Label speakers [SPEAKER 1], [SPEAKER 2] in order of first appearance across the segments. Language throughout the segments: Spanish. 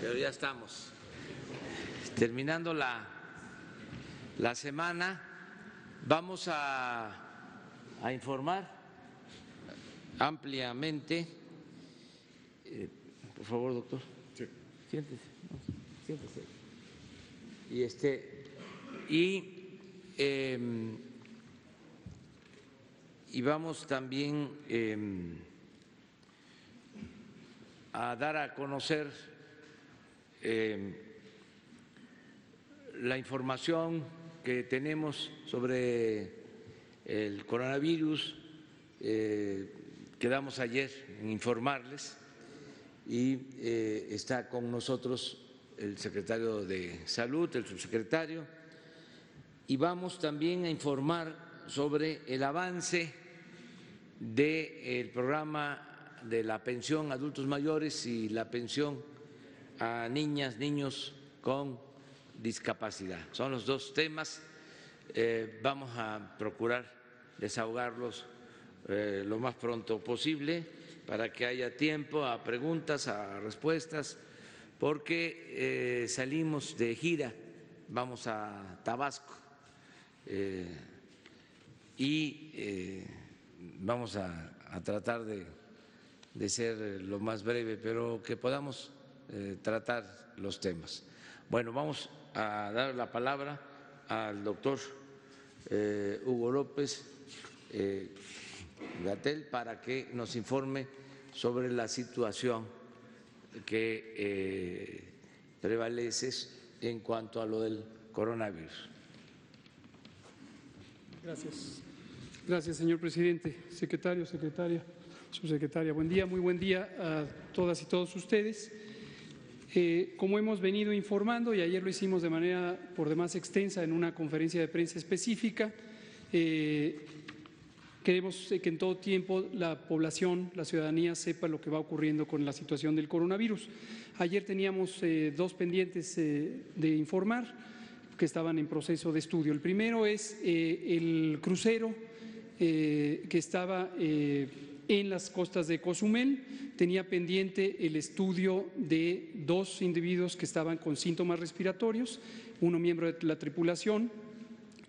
[SPEAKER 1] pero ya estamos terminando la semana. Vamos a informar ampliamente. Por favor, doctor. Sí. Siéntese. Siéntese. Y vamos también a dar a conocer la información que tenemos sobre el coronavirus. Quedamos ayer en informarles y está con nosotros el secretario de Salud, el subsecretario, y vamos también a informar sobre el avance del programa de la pensión a adultos mayores y la pensión a niñas, niños con discapacidad. Son los dos temas. Vamos a procurar desahogarlos lo más pronto posible para que haya tiempo a preguntas, a respuestas, porque salimos de gira, vamos a Tabasco y vamos a tratar de ser lo más breve, pero que podamos tratar los temas. Bueno, vamos a dar la palabra al doctor Hugo López Gatell para que nos informe sobre la situación que prevalece en cuanto a lo del coronavirus.
[SPEAKER 2] Gracias. Gracias, señor presidente, secretario, secretaria, subsecretaria. Buen día, muy buen día a todas y todos ustedes. Como hemos venido informando, y ayer lo hicimos de manera por demás extensa en una conferencia de prensa específica, queremos que en todo tiempo la población, la ciudadanía sepa lo que va ocurriendo con la situación del coronavirus. Ayer teníamos dos pendientes de informar que estaban en proceso de estudio. El primero es el crucero que estaba en las costas de Cozumel. Tenía pendiente el estudio de dos individuos que estaban con síntomas respiratorios, uno miembro de la tripulación,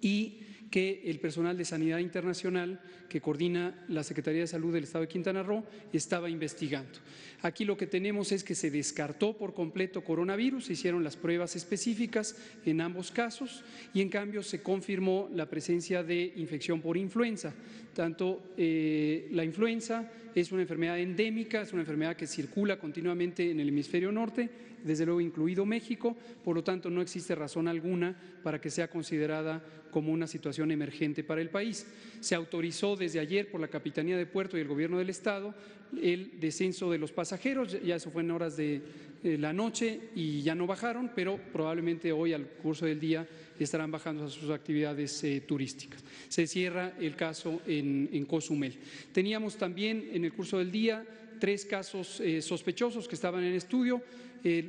[SPEAKER 2] y que el personal de Sanidad Internacional que coordina la Secretaría de Salud del Estado de Quintana Roo estaba investigando. Aquí lo que tenemos es que se descartó por completo coronavirus, se hicieron las pruebas específicas en ambos casos y en cambio se confirmó la presencia de infección por influenza. Tanto la influenza es una enfermedad endémica, es una enfermedad que circula continuamente en el hemisferio norte, desde luego incluido México, por lo tanto no existe razón alguna para que sea considerada como una situación emergente para el país. Se autorizó desde ayer por la Capitanía de Puerto y el Gobierno del Estado el descenso de los pasajeros, ya eso fue en horas de la noche y ya no bajaron, pero probablemente hoy al curso del día estarán bajando a sus actividades turísticas. Se cierra el caso en Cozumel. Teníamos también en el curso del día 3 casos sospechosos que estaban en estudio.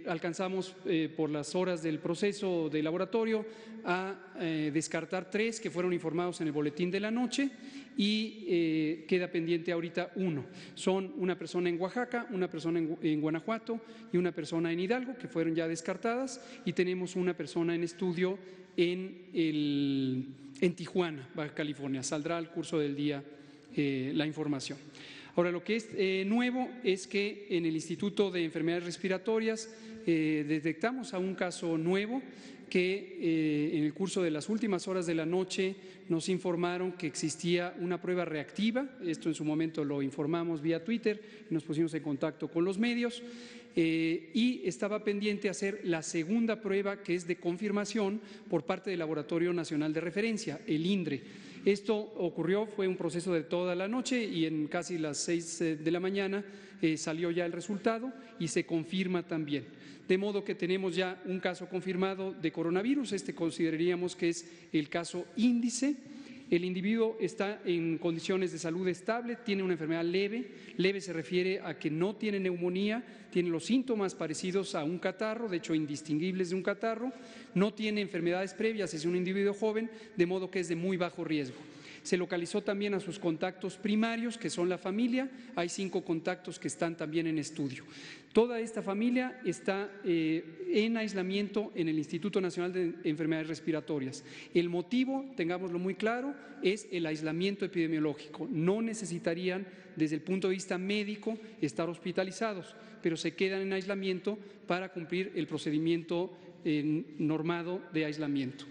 [SPEAKER 2] Alcanzamos por las horas del proceso de laboratorio a descartar 3 que fueron informados en el boletín de la noche y queda pendiente ahorita 1. Son una persona en Oaxaca, una persona en Guanajuato y una persona en Hidalgo que fueron ya descartadas y tenemos una persona en estudio en Tijuana, Baja California. Saldrá al curso del día la información. Ahora, lo que es nuevo es que en el Instituto de Enfermedades Respiratorias detectamos a un caso nuevo que en el curso de las últimas horas de la noche nos informaron que existía una prueba reactiva. Esto en su momento lo informamos vía Twitter y nos pusimos en contacto con los medios y estaba pendiente hacer la segunda prueba, que es de confirmación por parte del Laboratorio Nacional de Referencia, el INDRE. Esto ocurrió, fue un proceso de toda la noche y en casi las 6 de la mañana salió ya el resultado y se confirma también. De modo que tenemos ya un caso confirmado de coronavirus, consideraríamos que es el caso índice. El individuo está en condiciones de salud estable, tiene una enfermedad leve. Leve se refiere a que no tiene neumonía, tiene los síntomas parecidos a un catarro, de hecho indistinguibles de un catarro, no tiene enfermedades previas, es un individuo joven, de modo que es de muy bajo riesgo. Se localizó también a sus contactos primarios, que son la familia. Hay 5 contactos que están también en estudio. Toda esta familia está en aislamiento en el Instituto Nacional de Enfermedades Respiratorias. El motivo, tengámoslo muy claro, es el aislamiento epidemiológico. No necesitarían, desde el punto de vista médico, estar hospitalizados, pero se quedan en aislamiento para cumplir el procedimiento normado de aislamiento.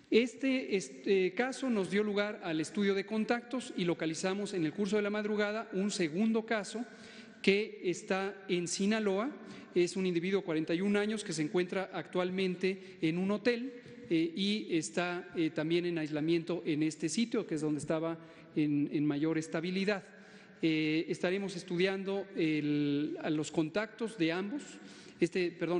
[SPEAKER 2] Este caso nos dio lugar al estudio de contactos y localizamos en el curso de la madrugada un segundo caso que está en Sinaloa. Es un individuo de 41 años que se encuentra actualmente en un hotel y está también en aislamiento en este sitio, que es donde estaba en mayor estabilidad. Estaremos estudiando a los contactos de ambos.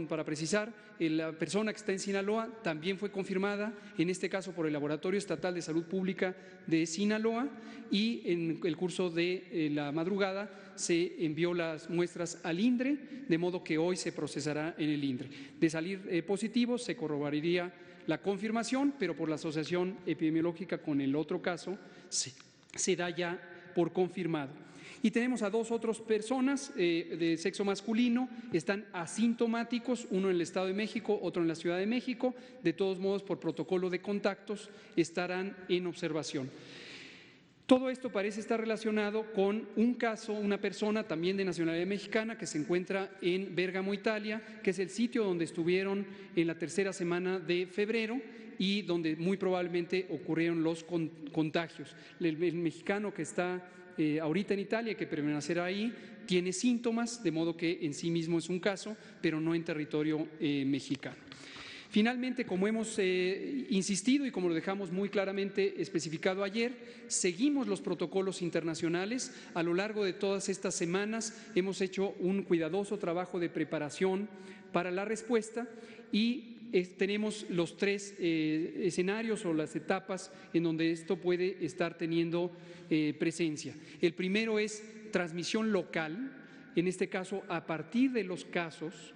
[SPEAKER 2] Para precisar, la persona que está en Sinaloa también fue confirmada, en este caso por el Laboratorio Estatal de Salud Pública de Sinaloa, y en el curso de la madrugada se envió las muestras al INDRE, de modo que hoy se procesará en el INDRE. De salir positivo, se corroboraría la confirmación, pero por la asociación epidemiológica con el otro caso se da ya por confirmado. Y tenemos a 2 otras personas de sexo masculino, están asintomáticos, uno en el Estado de México, otro en la Ciudad de México. De todos modos, por protocolo de contactos, estarán en observación. Todo esto parece estar relacionado con un caso, una persona también de nacionalidad mexicana que se encuentra en Bérgamo, Italia, que es el sitio donde estuvieron en la tercera semana de febrero y donde muy probablemente ocurrieron los contagios. El mexicano que está ahorita en Italia, que permanecerá ahí, tiene síntomas, de modo que en sí mismo es un caso, pero no en territorio mexicano. Finalmente, como hemos insistido y como lo dejamos muy claramente especificado ayer, seguimos los protocolos internacionales. A lo largo de todas estas semanas hemos hecho un cuidadoso trabajo de preparación para la respuesta y tenemos los 3 escenarios o las etapas en donde esto puede estar teniendo presencia. El primero es transmisión local, en este caso a partir de los casos,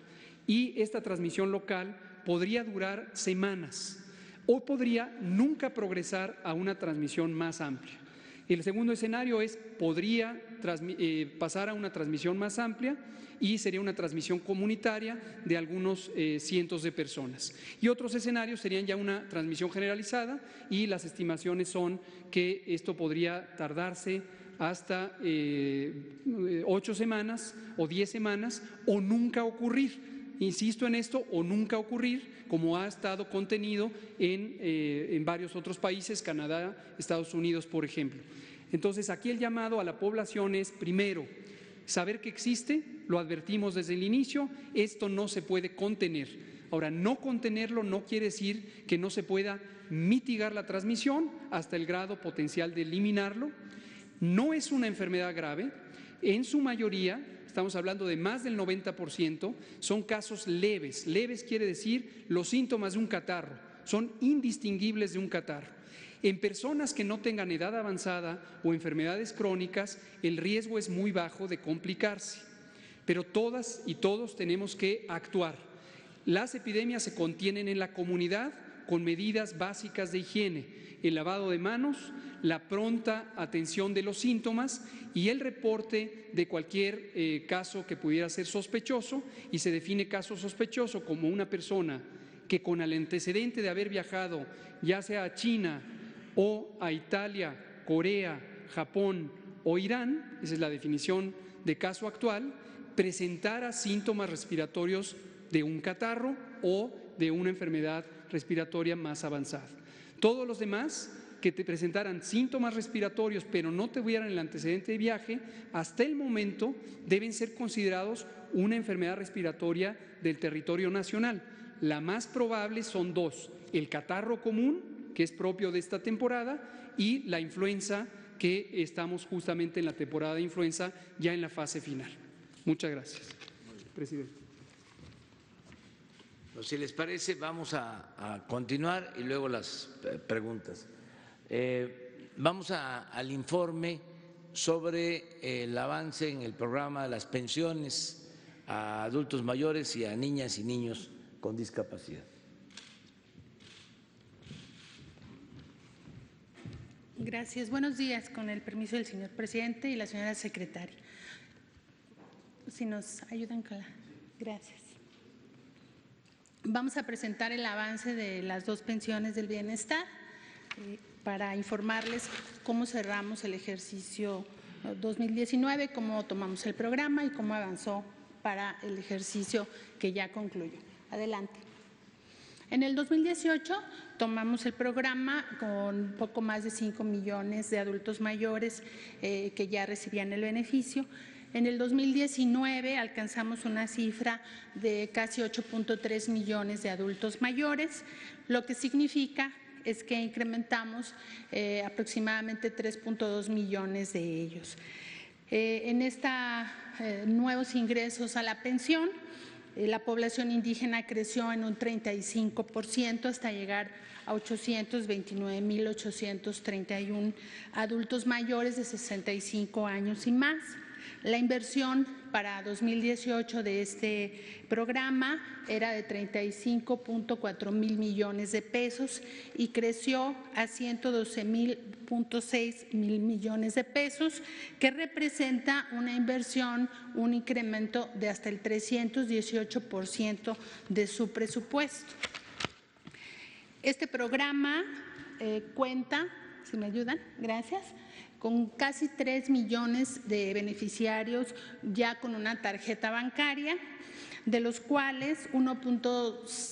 [SPEAKER 2] y esta transmisión local podría durar semanas o podría nunca progresar a una transmisión más amplia. El segundo escenario podría pasar a una transmisión más amplia y sería una transmisión comunitaria de algunos cientos de personas. Y otros escenarios serían ya una transmisión generalizada y las estimaciones son que esto podría tardarse hasta 8 semanas o 10 semanas o nunca ocurrir. Insisto en esto, o nunca ocurrir, como ha estado contenido en varios otros países, Canadá, Estados Unidos, por ejemplo. Entonces, aquí el llamado a la población es, primero, saber que existe, lo advertimos desde el inicio, esto no se puede contener. Ahora, no contenerlo no quiere decir que no se pueda mitigar la transmisión hasta el grado potencial de eliminarlo. No es una enfermedad grave, en su mayoría, estamos hablando de más del 90%, son casos leves. Leves quiere decir los síntomas de un catarro, son indistinguibles de un catarro. En personas que no tengan edad avanzada o enfermedades crónicas, el riesgo es muy bajo de complicarse, pero todas y todos tenemos que actuar. Las epidemias se contienen en la comunidad con medidas básicas de higiene, el lavado de manos, la pronta atención de los síntomas y el reporte de cualquier caso que pudiera ser sospechoso, y se define caso sospechoso como una persona que con el antecedente de haber viajado ya sea a China o a Italia, Corea, Japón o Irán, esa es la definición de caso actual, presentara síntomas respiratorios de un catarro o de una enfermedad respiratoria más avanzada. Todos los demás que te presentaran síntomas respiratorios pero no tuvieran el antecedente de viaje, hasta el momento deben ser considerados una enfermedad respiratoria del territorio nacional. La más probable son 2, el catarro común, que es propio de esta temporada, y la influenza, que estamos justamente en la temporada de influenza, ya en la fase final. Muchas gracias, presidente.
[SPEAKER 1] Pues, si les parece, vamos a continuar y luego las preguntas. Vamos al informe sobre el avance en el programa de las pensiones a adultos mayores y a niñas y niños con discapacidad.
[SPEAKER 3] Gracias. Buenos días, con el permiso del señor presidente y la señora secretaria. Si nos ayudan con la… Gracias. Vamos a presentar el avance de las dos pensiones del bienestar para informarles cómo cerramos el ejercicio 2019, cómo tomamos el programa y cómo avanzó para el ejercicio que ya concluyó. Adelante. En el 2018 tomamos el programa con poco más de 5 millones de adultos mayores que ya recibían el beneficio. En el 2019 alcanzamos una cifra de casi 8.3 millones de adultos mayores, lo que significa es que incrementamos aproximadamente 3.2 millones de ellos. En estos nuevos ingresos a la pensión, la población indígena creció en un 35% hasta llegar a 829.831 adultos mayores de 65 años y más. La inversión para 2018 de este programa era de 35.4 mil millones de pesos y creció a 112.6 mil millones de pesos, que representa una inversión, un incremento de hasta el 318% de su presupuesto. Este programa cuenta, si me ayudan, gracias, con casi 3 millones de beneficiarios ya con una tarjeta bancaria, de los cuales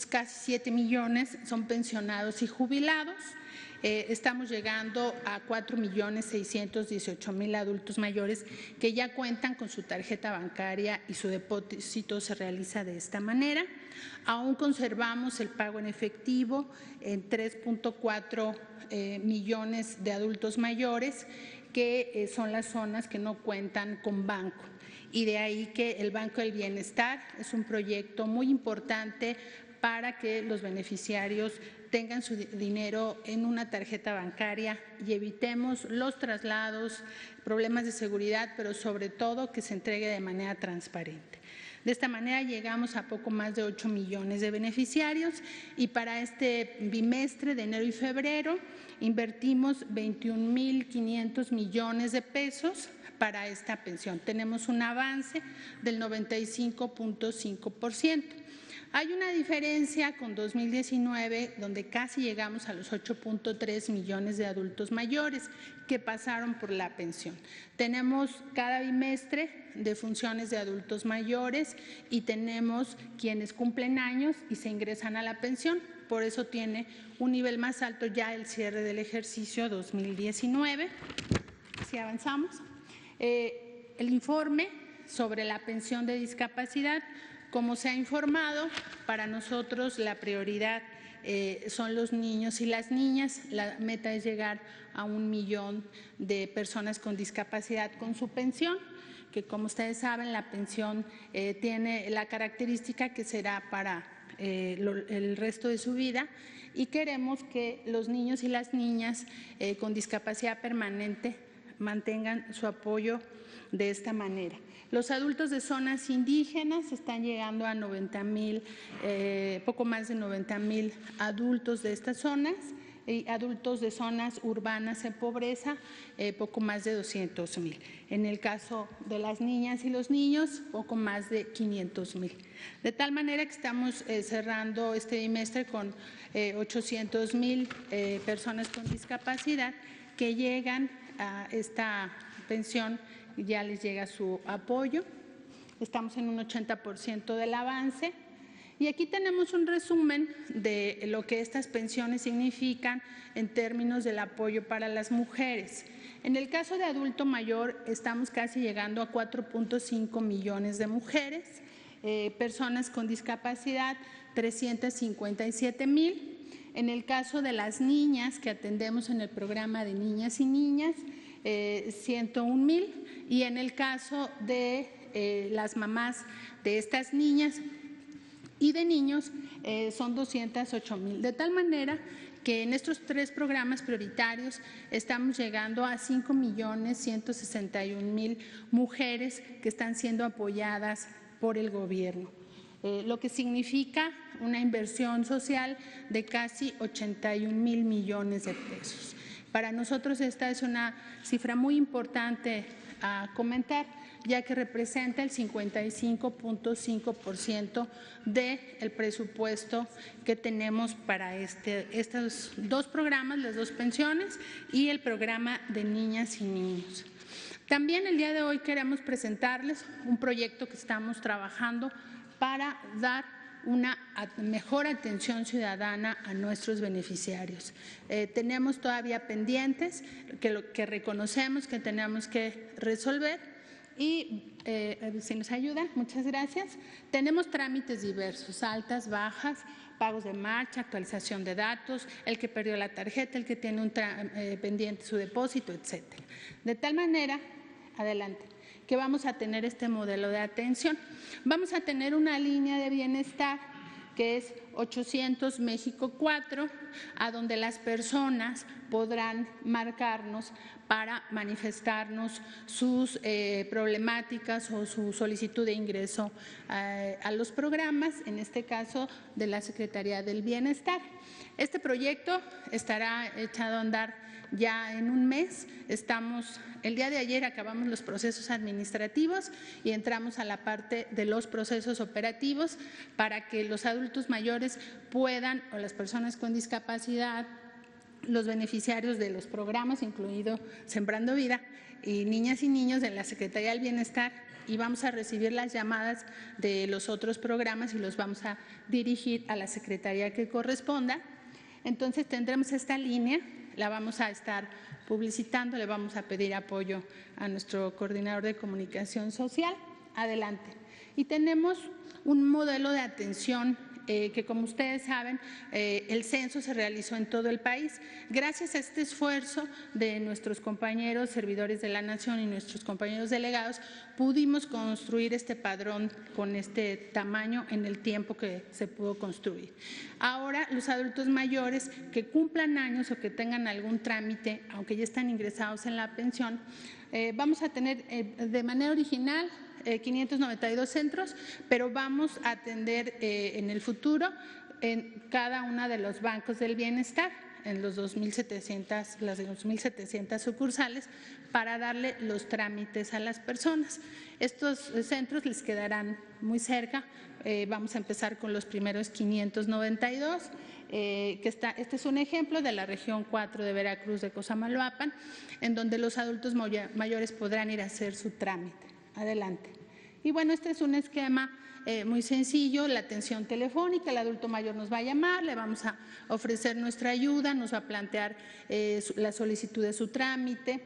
[SPEAKER 3] casi 7 millones son pensionados y jubilados. Estamos llegando a 4.618.000 adultos mayores que ya cuentan con su tarjeta bancaria y su depósito se realiza de esta manera. Aún conservamos el pago en efectivo en 3.4 millones de adultos mayores, que son las zonas que no cuentan con banco. Y de ahí que el Banco del Bienestar es un proyecto muy importante para que los beneficiarios tengan su dinero en una tarjeta bancaria y evitemos los traslados, problemas de seguridad, pero sobre todo que se entregue de manera transparente. De esta manera llegamos a poco más de 8 millones de beneficiarios y para este bimestre de enero y febrero invertimos 21.500 millones de pesos para esta pensión. Tenemos un avance del 95.5%. Hay una diferencia con 2019, donde casi llegamos a los 8.3 millones de adultos mayores que pasaron por la pensión. Tenemos cada bimestre de funciones de adultos mayores y tenemos quienes cumplen años y se ingresan a la pensión. Por eso tiene un nivel más alto ya el cierre del ejercicio 2019. Si avanzamos. El informe sobre la pensión de discapacidad. Como se ha informado, para nosotros la prioridad son los niños y las niñas. La meta es llegar a 1 millón de personas con discapacidad con su pensión, que como ustedes saben, la pensión tiene la característica que será para el resto de su vida y queremos que los niños y las niñas con discapacidad permanente mantengan su apoyo de esta manera. Los adultos de zonas indígenas están llegando a 90,000, poco más de 90,000 adultos de estas zonas, y adultos de zonas urbanas en pobreza, poco más de 200,000. En el caso de las niñas y los niños, poco más de 500,000. De tal manera que estamos cerrando este bimestre con 800,000 personas con discapacidad que llegan a esta pensión, ya les llega su apoyo. Estamos en un 80% del avance. Y aquí tenemos un resumen de lo que estas pensiones significan en términos del apoyo para las mujeres. En el caso de adulto mayor, estamos casi llegando a 4.5 millones de mujeres, personas con discapacidad, 357,000. En el caso de las niñas que atendemos en el programa de niñas y niñas, 101,000. Y en el caso de las mamás de estas niñas y de niños son 208,000. De tal manera que en estos 3 programas prioritarios estamos llegando a 5,161,000 mujeres que están siendo apoyadas por el gobierno, lo que significa una inversión social de casi 81,000 millones de pesos. Para nosotros esta es una cifra muy importante a comentar, ya que representa el 55.5% del presupuesto que tenemos para estos dos programas, las dos pensiones y el programa de niñas y niños. También el día de hoy queremos presentarles un proyecto que estamos trabajando para dar una mejor atención ciudadana a nuestros beneficiarios. Tenemos todavía pendientes que reconocemos que tenemos que resolver y si nos ayudan, muchas gracias. Tenemos trámites diversos, altas, bajas, pagos de marcha, actualización de datos, el que perdió la tarjeta, el que tiene un pendiente su depósito, etcétera. De tal manera, adelante, que vamos a tener este modelo de atención. Vamos a tener una línea de bienestar que es 800 México 4, a donde las personas podrán marcarnos para manifestarnos sus problemáticas o su solicitud de ingreso a los programas, en este caso de la Secretaría del Bienestar. Este proyecto estará echado a andar ya en un mes. El día de ayer acabamos los procesos administrativos y entramos a la parte de los procesos operativos para que los adultos mayores puedan, o las personas con discapacidad, los beneficiarios de los programas, incluido Sembrando Vida, y niñas y niños de la Secretaría del Bienestar, y vamos a recibir las llamadas de los otros programas y los vamos a dirigir a la secretaría que corresponda. Entonces tendremos esta línea, la vamos a estar publicitando, le vamos a pedir apoyo a nuestro coordinador de comunicación social. Adelante. Y tenemos un modelo de atención que, como ustedes saben, el censo se realizó en todo el país. Gracias a este esfuerzo de nuestros compañeros servidores de la Nación y nuestros compañeros delegados, pudimos construir este padrón con este tamaño en el tiempo que se pudo construir. Ahora, los adultos mayores que cumplan años o que tengan algún trámite, aunque ya están ingresados en la pensión, vamos a tener de manera original 592 centros, pero vamos a atender en el futuro en cada uno de los bancos del bienestar, en las 2.700 sucursales, para darle los trámites a las personas. Estos centros les quedarán muy cerca. Vamos a empezar con los primeros 592. Este es un ejemplo de la región 4 de Veracruz, de Cosamaloapan, en donde los adultos mayores podrán ir a hacer su trámite. Adelante. Y bueno, este es un esquema muy sencillo, la atención telefónica, el adulto mayor nos va a llamar, le vamos a ofrecer nuestra ayuda, nos va a plantear la solicitud de su trámite,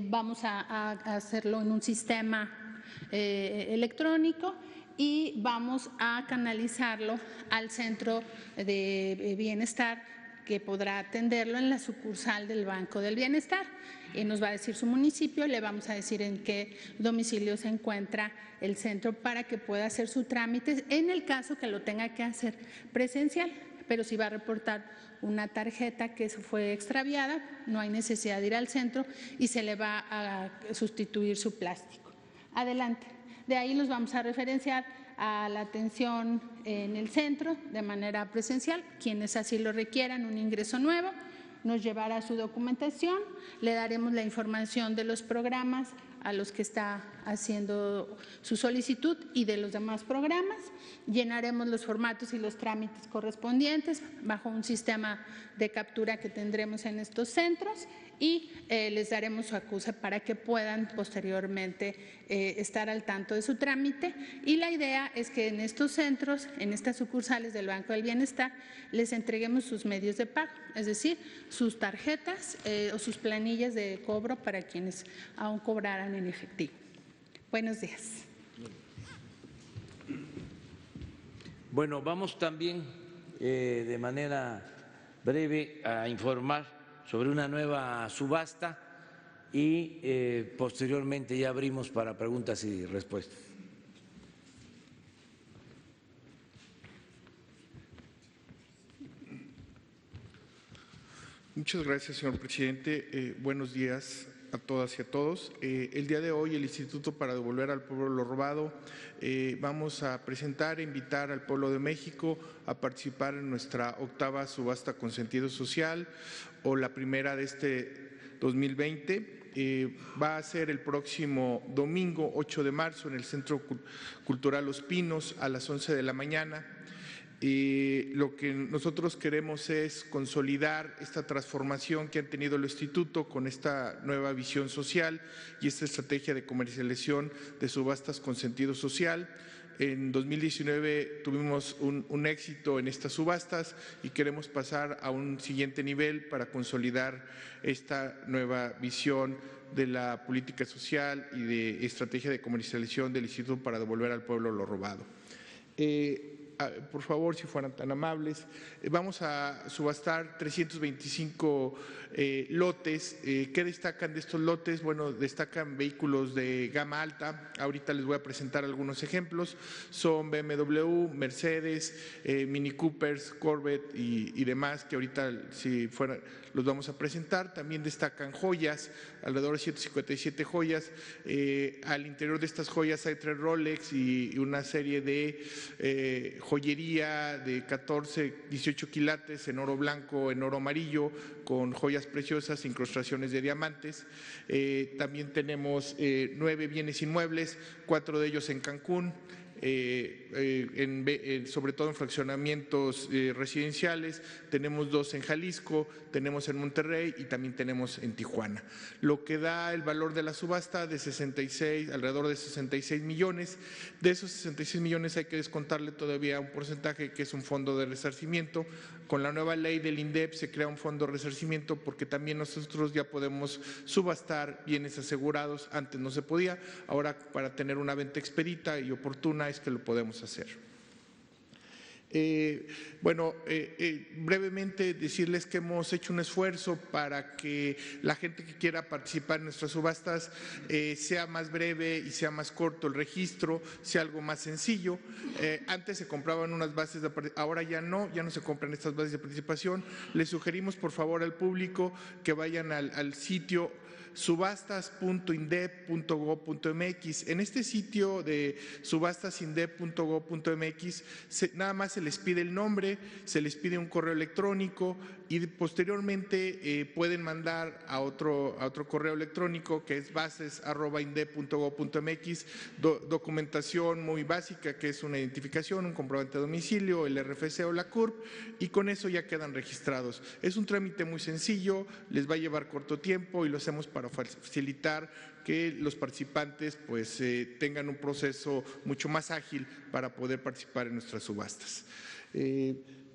[SPEAKER 3] vamos a hacerlo en un sistema electrónico y vamos a canalizarlo al centro de bienestar, que podrá atenderlo en la sucursal del Banco del Bienestar. Y nos va a decir su municipio, le vamos a decir en qué domicilio se encuentra el centro para que pueda hacer su trámite, en el caso que lo tenga que hacer presencial. Pero si va a reportar una tarjeta que fue extraviada, no hay necesidad de ir al centro y se le va a sustituir su plástico. Adelante. De ahí los vamos a referenciar a la atención en el centro de manera presencial. Quienes así lo requieran, un ingreso nuevo, nos llevará su documentación, le daremos la información de los programas a los que está haciendo su solicitud y de los demás programas, llenaremos los formatos y los trámites correspondientes bajo un sistema de captura que tendremos en estos centros y les daremos su acuse para que puedan posteriormente estar al tanto de su trámite. Y la idea es que en estos centros, en estas sucursales del Banco del Bienestar, les entreguemos sus medios de pago, es decir, sus tarjetas o sus planillas de cobro para quienes aún cobraran en efectivo. Buenos días.
[SPEAKER 1] Bueno, vamos también de manera breve a informar sobre una nueva subasta y posteriormente ya abrimos para preguntas y respuestas.
[SPEAKER 4] Muchas gracias, señor presidente. Buenos días a todas y a todos. El día de hoy el Instituto para Devolver al Pueblo lo Robado vamos a presentar e invitar al pueblo de México a participar en nuestra 8ª subasta con sentido social, o la primera de este 2020. Va a ser el próximo domingo 8 de marzo en el Centro Cultural Los Pinos a las 11 de la mañana. Lo que nosotros queremos es consolidar esta transformación que han tenido el Instituto con esta nueva visión social y esta estrategia de comercialización de subastas con sentido social. En 2019 tuvimos un éxito en estas subastas y queremos pasar a un siguiente nivel para consolidar esta nueva visión de la política social y de estrategia de comercialización del Instituto para Devolver al Pueblo lo Robado. Por favor, si fueran tan amables, vamos a subastar 325 lotes. ¿Qué destacan de estos lotes? Bueno, destacan vehículos de gama alta. Ahorita les voy a presentar algunos ejemplos. Son BMW, Mercedes, Mini Coopers, Corvette y demás, que ahorita si fuera los vamos a presentar. También destacan joyas, alrededor de 157 joyas. Al interior de estas joyas hay 3 Rolex y una serie de joyería de 14, 18 quilates en oro blanco, en oro amarillo, con joyas preciosas, incrustaciones de diamantes. También tenemos 9 bienes inmuebles, 4 de ellos en Cancún. Sobre todo en fraccionamientos residenciales, tenemos 2 en Jalisco, tenemos en Monterrey y también tenemos en Tijuana, lo que da el valor de la subasta de alrededor de 66 millones. De esos 66 millones hay que descontarle todavía un porcentaje que es un fondo de resarcimiento. Con la nueva ley del INDEP se crea un fondo de resarcimiento porque también nosotros ya podemos subastar bienes asegurados. Antes no se podía, ahora para tener una venta expedita y oportuna es que lo podemos hacer. Brevemente decirles que hemos hecho un esfuerzo para que la gente que quiera participar en nuestras subastas sea más breve y sea más corto el registro, sea algo más sencillo. Antes se compraban unas bases, ahora ya no se compran estas bases de participación. Les sugerimos por favor al público que vayan al sitio subastas.indep.gov.mx. En este sitio de subastasindep.gov.mx nada más se les pide el nombre, se les pide un correo electrónico y posteriormente pueden mandar a otro correo electrónico que es bases@indep.gov.mx documentación muy básica que es una identificación, un comprobante de domicilio, el RFC o la CURP, y con eso ya quedan registrados. Es un trámite muy sencillo, les va a llevar corto tiempo y lo hacemos para facilitar que los participantes pues tengan un proceso mucho más ágil para poder participar en nuestras subastas.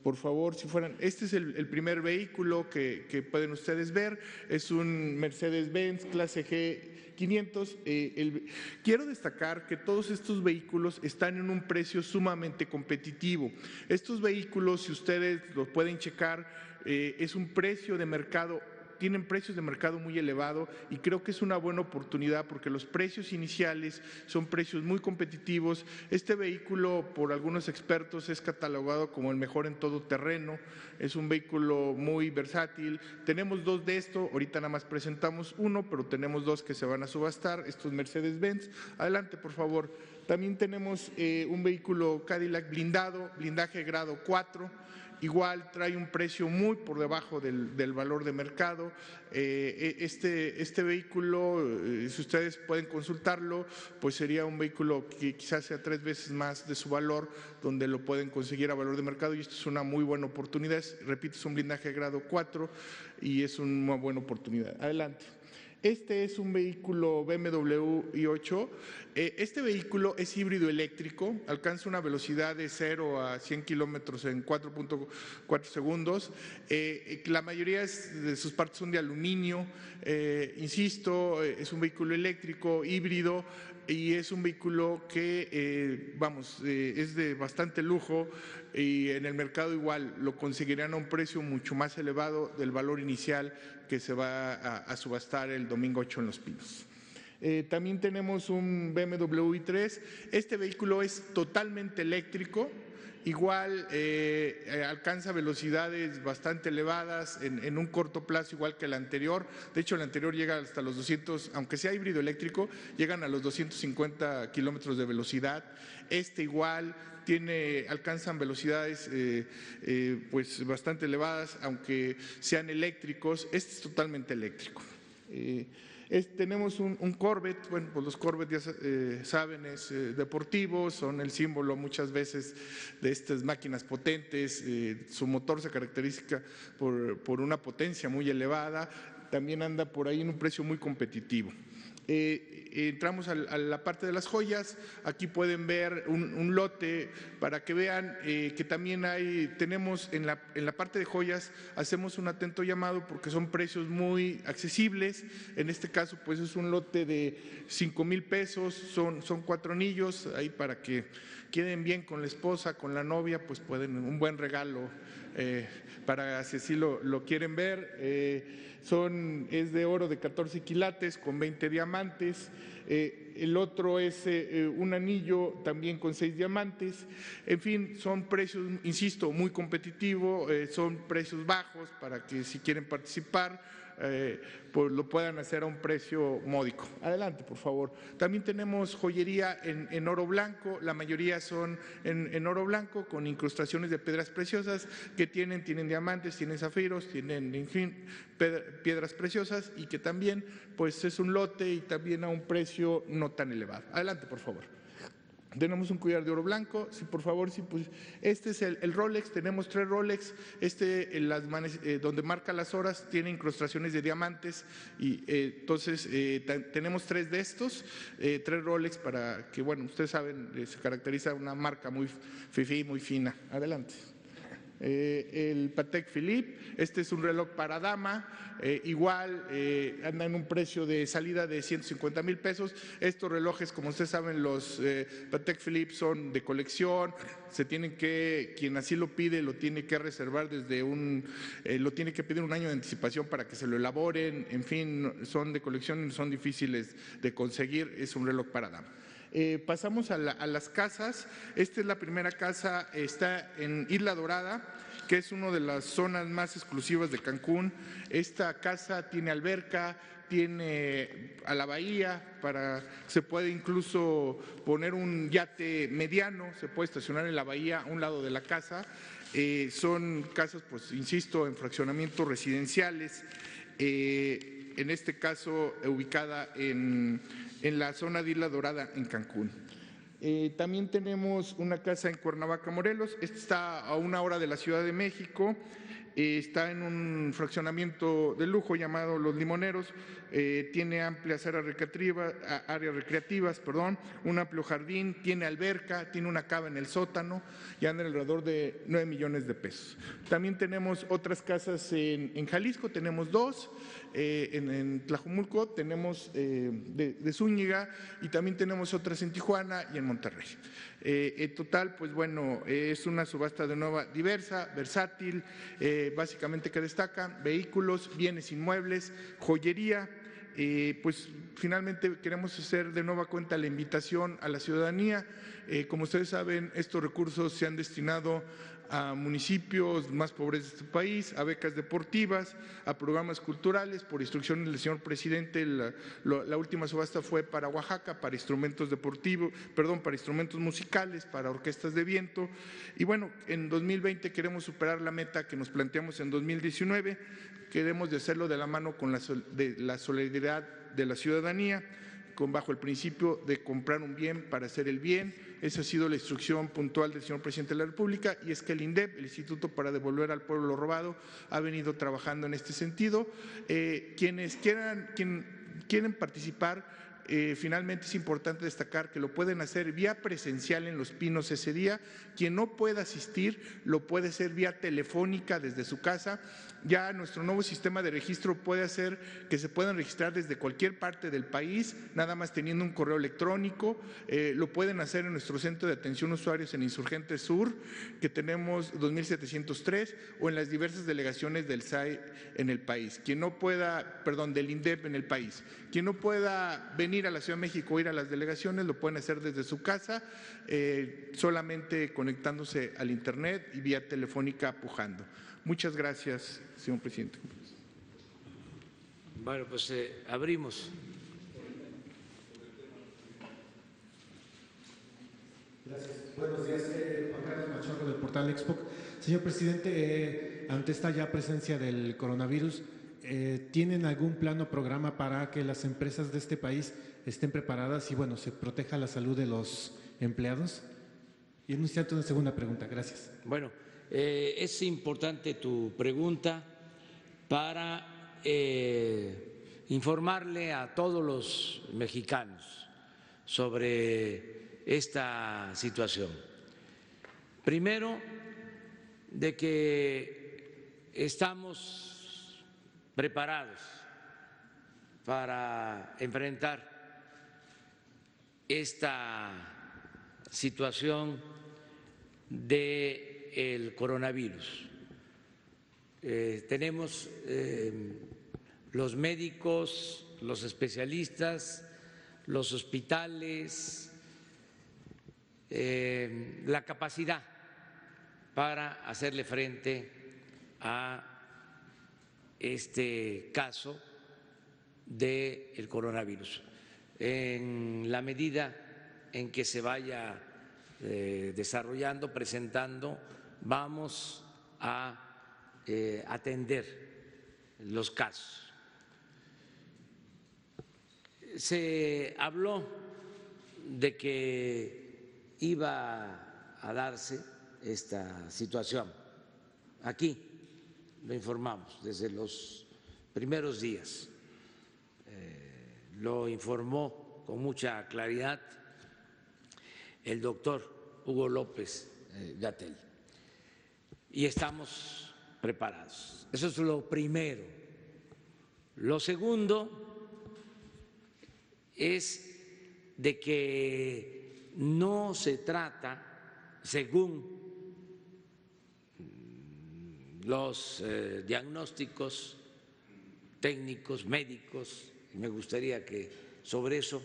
[SPEAKER 4] Por favor, si fueran, este es el primer vehículo que pueden ustedes ver, es un Mercedes-Benz clase G500. Quiero destacar que todos estos vehículos están en un precio sumamente competitivo. Estos vehículos, si ustedes los pueden checar, es un precio de mercado. Tienen precios de mercado muy elevado y creo que es una buena oportunidad porque los precios iniciales son precios muy competitivos. Este vehículo por algunos expertos es catalogado como el mejor en todo terreno, es un vehículo muy versátil. Tenemos 2 de estos, ahorita nada más presentamos uno, pero tenemos 2 que se van a subastar, estos Mercedes-Benz. Adelante por favor. También tenemos un vehículo Cadillac blindado, blindaje grado 4. Igual trae un precio muy por debajo del valor de mercado. Este vehículo, si ustedes pueden consultarlo, pues sería un vehículo que quizás sea 3 veces más de su valor, donde lo pueden conseguir a valor de mercado y esto es una muy buena oportunidad. Repito, es un blindaje grado 4 y es una buena oportunidad. Adelante. Este es un vehículo BMW i8. Este vehículo es híbrido eléctrico, alcanza una velocidad de 0 a 100 kilómetros en 4.4 segundos. La mayoría de sus partes son de aluminio. Insisto, es un vehículo eléctrico, híbrido, y es un vehículo que, es de bastante lujo y en el mercado igual lo conseguirán a un precio mucho más elevado del valor inicial que se va a subastar el domingo 8 en Los Pinos. También tenemos un BMW i3. Este vehículo es totalmente eléctrico. igual alcanza velocidades bastante elevadas en un corto plazo, igual que el anterior. De hecho, el anterior llega hasta los 200, aunque sea híbrido eléctrico, llegan a los 250 kilómetros de velocidad. Este igual alcanzan velocidades pues bastante elevadas, aunque sean eléctricos. Este es totalmente eléctrico. Tenemos un Corvette. Bueno, pues los Corvette ya saben, es deportivo, son el símbolo muchas veces de estas máquinas potentes. Su motor se caracteriza por una potencia muy elevada, también anda por ahí en un precio muy competitivo. Entramos a la parte de las joyas. Aquí pueden ver un lote para que vean que también tenemos en la parte de joyas, hacemos un atento llamado porque son precios muy accesibles. En este caso pues es un lote de 5,000 pesos, son 4 anillos, ahí para que queden bien con la esposa, con la novia, pues pueden, un buen regalo para si así lo quieren ver. Es de oro de 14 quilates con 20 diamantes. El otro es un anillo también con 6 diamantes. En fin, son precios, insisto, muy competitivos, son precios bajos para que si quieren participar, pues lo puedan hacer a un precio módico. Adelante, por favor. También tenemos joyería en oro blanco. La mayoría son en oro blanco con incrustaciones de piedras preciosas que tienen diamantes, tienen zafiros, tienen, en fin, piedras preciosas, y que también pues es un lote y también a un precio no tan elevado. Adelante, por favor. Tenemos un collar de oro blanco, sí, por favor, sí, pues este es el Rolex. Tenemos 3 Rolex, donde marca las horas tiene incrustaciones de diamantes, y entonces tenemos 3 de estos, 3 Rolex, para que, bueno, ustedes saben, se caracteriza una marca muy fifí, muy fina. Adelante. El Patek Philippe, este es un reloj para dama, igual anda en un precio de salida de 150,000 pesos. Estos relojes, como ustedes saben, los Patek Philippe son de colección, quien así lo pide lo tiene que reservar lo tiene que pedir un año de anticipación para que se lo elaboren. En fin, son de colección y son difíciles de conseguir. Es un reloj para dama. Pasamos a las casas. Esta es la primera casa, está en Isla Dorada, que es una de las zonas más exclusivas de Cancún. Esta casa tiene alberca, tiene a la bahía, se puede incluso poner un yate mediano, se puede estacionar en la bahía a un lado de la casa. Son casas, pues insisto, en fraccionamientos residenciales, en este caso ubicada en la zona de Isla Dorada, en Cancún. También tenemos una casa en Cuernavaca, Morelos. Esta está a 1 hora de la Ciudad de México. Está en un fraccionamiento de lujo llamado Los Limoneros. Tiene amplias áreas recreativas, un amplio jardín, tiene alberca, tiene una cava en el sótano y anda alrededor de 9 millones de pesos. También tenemos otras casas en Jalisco, tenemos 2, en Tlajumulco tenemos de Zúñiga, y también tenemos otras en Tijuana y en Monterrey. En total, pues bueno, es una subasta de nueva diversa, versátil, básicamente que destaca vehículos, bienes inmuebles, joyería. Pues finalmente queremos hacer de nueva cuenta la invitación a la ciudadanía. Como ustedes saben, estos recursos se han destinado a municipios más pobres de este país, a becas deportivas, a programas culturales. Por instrucciones del señor presidente, la última subasta fue para Oaxaca, para instrumentos para instrumentos musicales, para orquestas de viento. Y bueno, en 2020 queremos superar la meta que nos planteamos en 2019, queremos de hacerlo de la mano con la solidaridad de la ciudadanía, bajo el principio de comprar un bien para hacer el bien. Esa ha sido la instrucción puntual del señor presidente de la República, y es que el INDEP, el Instituto para Devolver al Pueblo lo Robado, ha venido trabajando en este sentido. Quienes quieren participar, finalmente es importante destacar que lo pueden hacer vía presencial en Los Pinos ese día. Quien no pueda asistir lo puede hacer vía telefónica desde su casa. Ya nuestro nuevo sistema de registro puede hacer que se puedan registrar desde cualquier parte del país, nada más teniendo un correo electrónico. Lo pueden hacer en nuestro centro de atención a usuarios en Insurgentes Sur, que tenemos 2703, o en las diversas delegaciones del SAE en el país. Del INDEP en el país. Quien no pueda venir venir a la Ciudad de México o ir a las delegaciones, lo pueden hacer desde su casa, solamente conectándose al internet y vía telefónica pujando. Muchas gracias, señor presidente.
[SPEAKER 1] Bueno, pues abrimos.
[SPEAKER 5] Gracias. Buenos días, Juan Carlos Machorro del portal Expo. Señor presidente, ante esta ya presencia del coronavirus, ¿tienen algún plan o programa para que las empresas de este país estén preparadas y, bueno, se proteja la salud de los empleados? Y en un instante una segunda pregunta. Gracias.
[SPEAKER 1] Bueno, es importante tu pregunta para informarle a todos los mexicanos sobre esta situación. Primero, de que estamos preparados para enfrentar esta situación del coronavirus. Tenemos los médicos, los especialistas, los hospitales, la capacidad para hacerle frente a este caso del coronavirus. En la medida en que se vaya desarrollando, presentando, vamos a atender los casos. Se habló de que iba a darse esta situación. Aquí lo informamos desde los primeros días. Lo informó con mucha claridad el doctor Hugo López-Gatell. Y estamos preparados. Eso es lo primero. Lo segundo es de que no se trata, según los diagnósticos técnicos, médicos, y me gustaría que sobre eso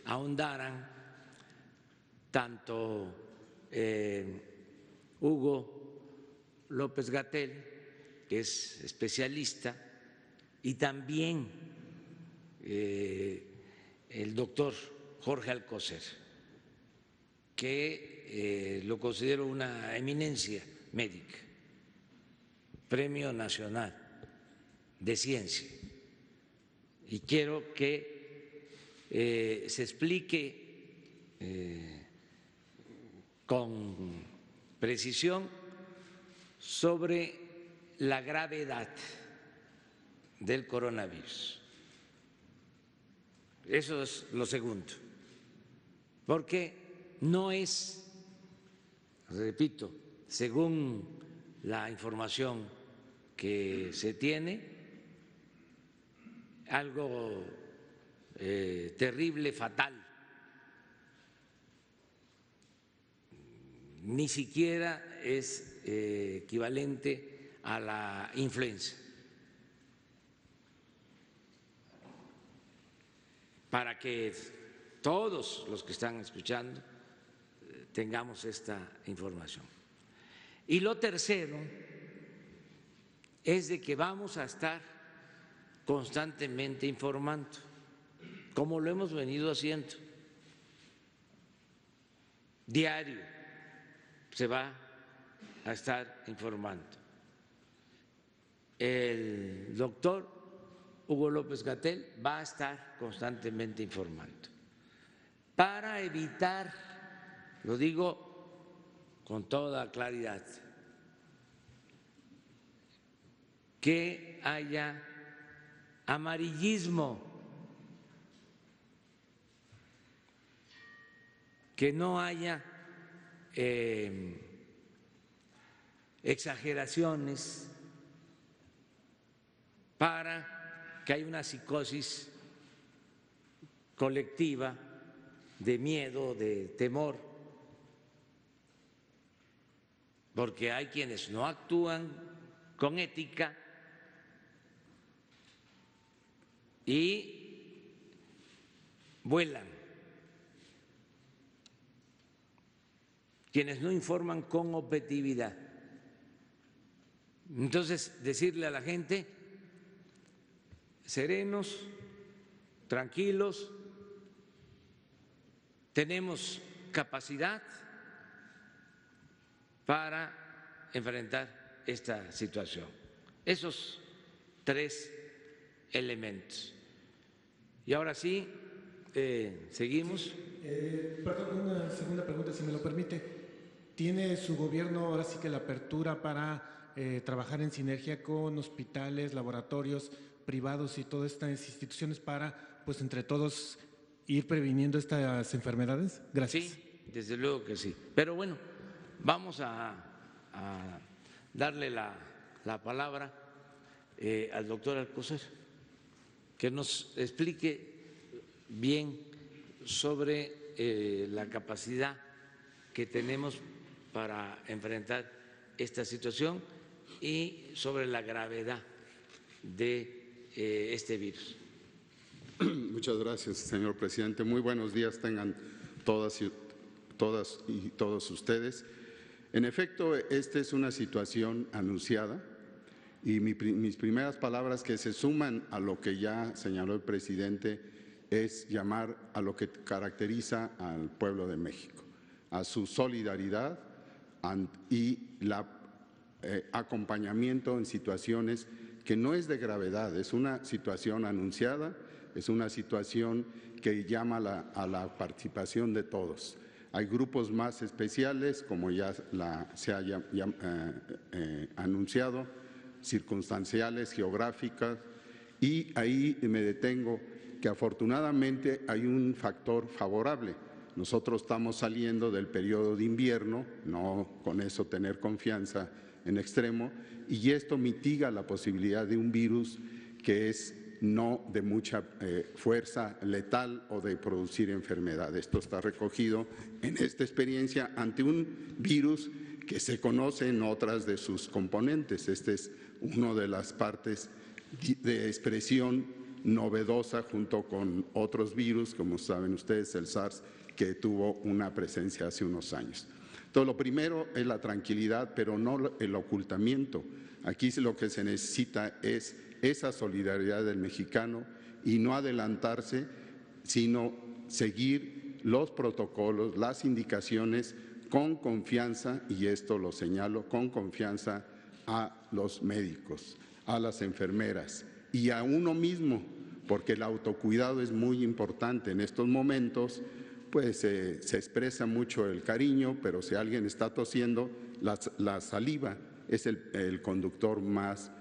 [SPEAKER 1] ahondaran tanto Hugo López-Gatell, que es especialista, y también el doctor Jorge Alcocer, que lo considero una eminencia médica, Premio Nacional de Ciencia. Y quiero que se explique con precisión sobre la gravedad del coronavirus. Eso es lo segundo, porque no es, repito, según la información que se tiene, algo terrible, fatal. Ni siquiera es equivalente a la influenza. Para que todos los que están escuchando tengamos esta información. Y lo tercero es de que vamos a estar constantemente informando, como lo hemos venido haciendo. Diario se va a estar informando. El doctor Hugo López-Gatell va a estar constantemente informando para evitar, lo digo con toda claridad, que haya amarillismo, que no haya exageraciones para que haya una psicosis colectiva de miedo, de temor, porque hay quienes no actúan con ética y vuelan, quienes no informan con objetividad. Entonces, decirle a la gente, serenos, tranquilos, tenemos capacidad para enfrentar esta situación. Esos 3 elementos. Y ahora sí, seguimos.
[SPEAKER 5] Perdón, una segunda pregunta, si me lo permite. ¿Tiene su gobierno ahora sí que la apertura para trabajar en sinergia con hospitales, laboratorios privados y todas estas instituciones para, pues, entre todos ir previniendo estas enfermedades? Gracias.
[SPEAKER 1] Sí, desde luego que sí. Pero bueno, vamos a darle la palabra al doctor Alcocer, que nos explique bien sobre la capacidad que tenemos para enfrentar esta situación y sobre la gravedad de este virus.
[SPEAKER 6] Muchas gracias, señor presidente. Muy buenos días tengan todas y todos ustedes. En efecto, esta es una situación anunciada y mis primeras palabras, que se suman a lo que ya señaló el presidente, es llamar a lo que caracteriza al pueblo de México, a su solidaridad y la acompañamiento en situaciones que no es de gravedad, es una situación anunciada, es una situación que llama a la participación de todos. Hay grupos más especiales, como ya se haya anunciado, circunstanciales, geográficas, y ahí me detengo que afortunadamente hay un factor favorable. Nosotros estamos saliendo del periodo de invierno, no con eso tener confianza en extremo, y esto mitiga la posibilidad de un virus que es no de mucha fuerza letal o de producir enfermedad. Esto está recogido en esta experiencia ante un virus que se conoce en otras de sus componentes. Este es una de las partes de expresión novedosa junto con otros virus, como saben ustedes, el SARS, que tuvo una presencia hace unos años. Entonces, lo primero es la tranquilidad, pero no el ocultamiento. Aquí lo que se necesita es esa solidaridad del mexicano y no adelantarse, sino seguir los protocolos, las indicaciones con confianza, y esto lo señalo, con confianza a los médicos, a las enfermeras y a uno mismo, porque el autocuidado es muy importante en estos momentos. Pues se expresa mucho el cariño, pero si alguien está tosiendo, la saliva es el conductor más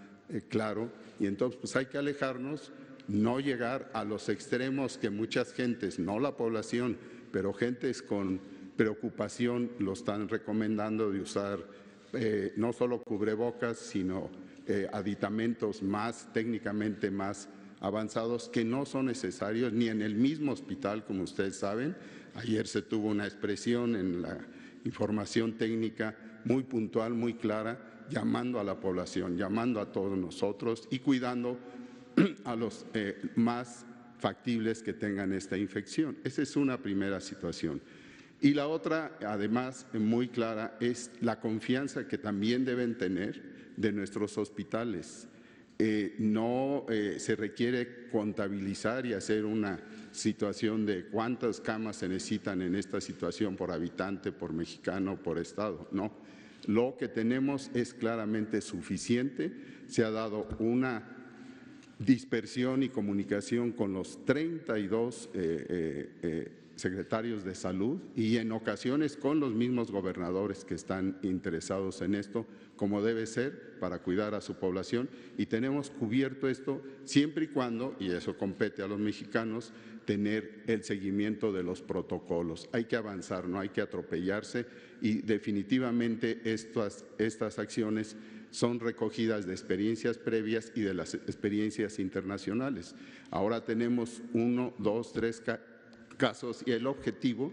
[SPEAKER 6] claro, y entonces pues hay que alejarnos, no llegar a los extremos que muchas gentes, no la población, pero gentes con preocupación lo están recomendando, de usar no solo cubrebocas, sino aditamentos más técnicamente más avanzados, que no son necesarios ni en el mismo hospital, como ustedes saben. Ayer se tuvo una expresión en la información técnica muy puntual, muy clara, llamando a la población, llamando a todos nosotros y cuidando a los más factibles que tengan esta infección. Esa es una primera situación. Y la otra, además, muy clara, es la confianza que también deben tener de nuestros hospitales. No se requiere contabilizar y hacer una situación de cuántas camas se necesitan en esta situación por habitante, por mexicano, por estado. No, lo que tenemos es claramente suficiente. Se ha dado una dispersión y comunicación con los 32 secretarios de salud y en ocasiones con los mismos gobernadores que están interesados en esto, como debe ser, para cuidar a su población, y tenemos cubierto esto siempre y cuando, y eso compete a los mexicanos, tener el seguimiento de los protocolos. Hay que avanzar, no hay que atropellarse, y definitivamente estas acciones son recogidas de experiencias previas y de las experiencias internacionales. Ahora tenemos 1, 2, 3 casos, y el objetivo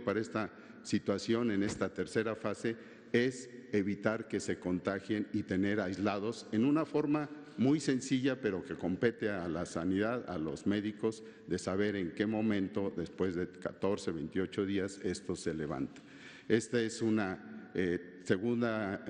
[SPEAKER 6] para esta situación en esta tercera fase es evitar que se contagien y tener aislados en una forma muy sencilla, pero que compete a la sanidad, a los médicos, de saber en qué momento, después de 14, 28 días, esto se levanta. Esta es una segunda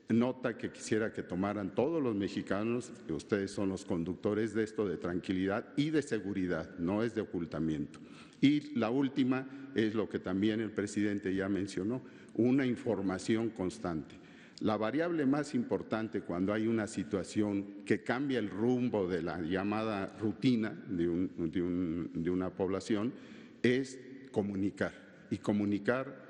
[SPEAKER 6] nota que quisiera que tomaran todos los mexicanos, que ustedes son los conductores de esto, de tranquilidad y de seguridad, no es de ocultamiento. Y la última es lo que también el presidente ya mencionó, una información constante. La variable más importante cuando hay una situación que cambia el rumbo de la llamada rutina de una población es comunicar, y comunicar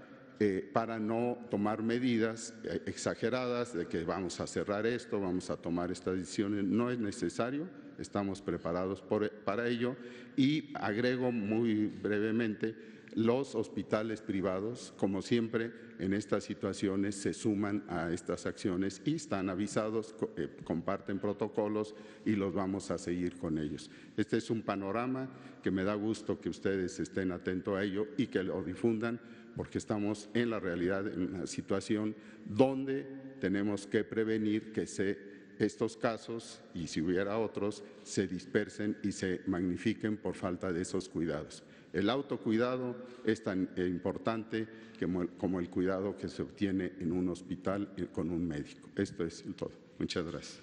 [SPEAKER 6] para no tomar medidas exageradas de que vamos a cerrar esto, vamos a tomar estas decisiones. No es necesario, estamos preparados para ello. Y agrego muy brevemente, los hospitales privados, como siempre en estas situaciones, se suman a estas acciones y están avisados, comparten protocolos y los vamos a seguir con ellos. Este es un panorama que me da gusto que ustedes estén atentos a ello y que lo difundan, porque estamos en la realidad, en una situación donde tenemos que prevenir que estos casos, y si hubiera otros, se dispersen y se magnifiquen por falta de esos cuidados. El autocuidado es tan importante como el cuidado que se obtiene en un hospital con un médico. Esto es todo. Muchas gracias.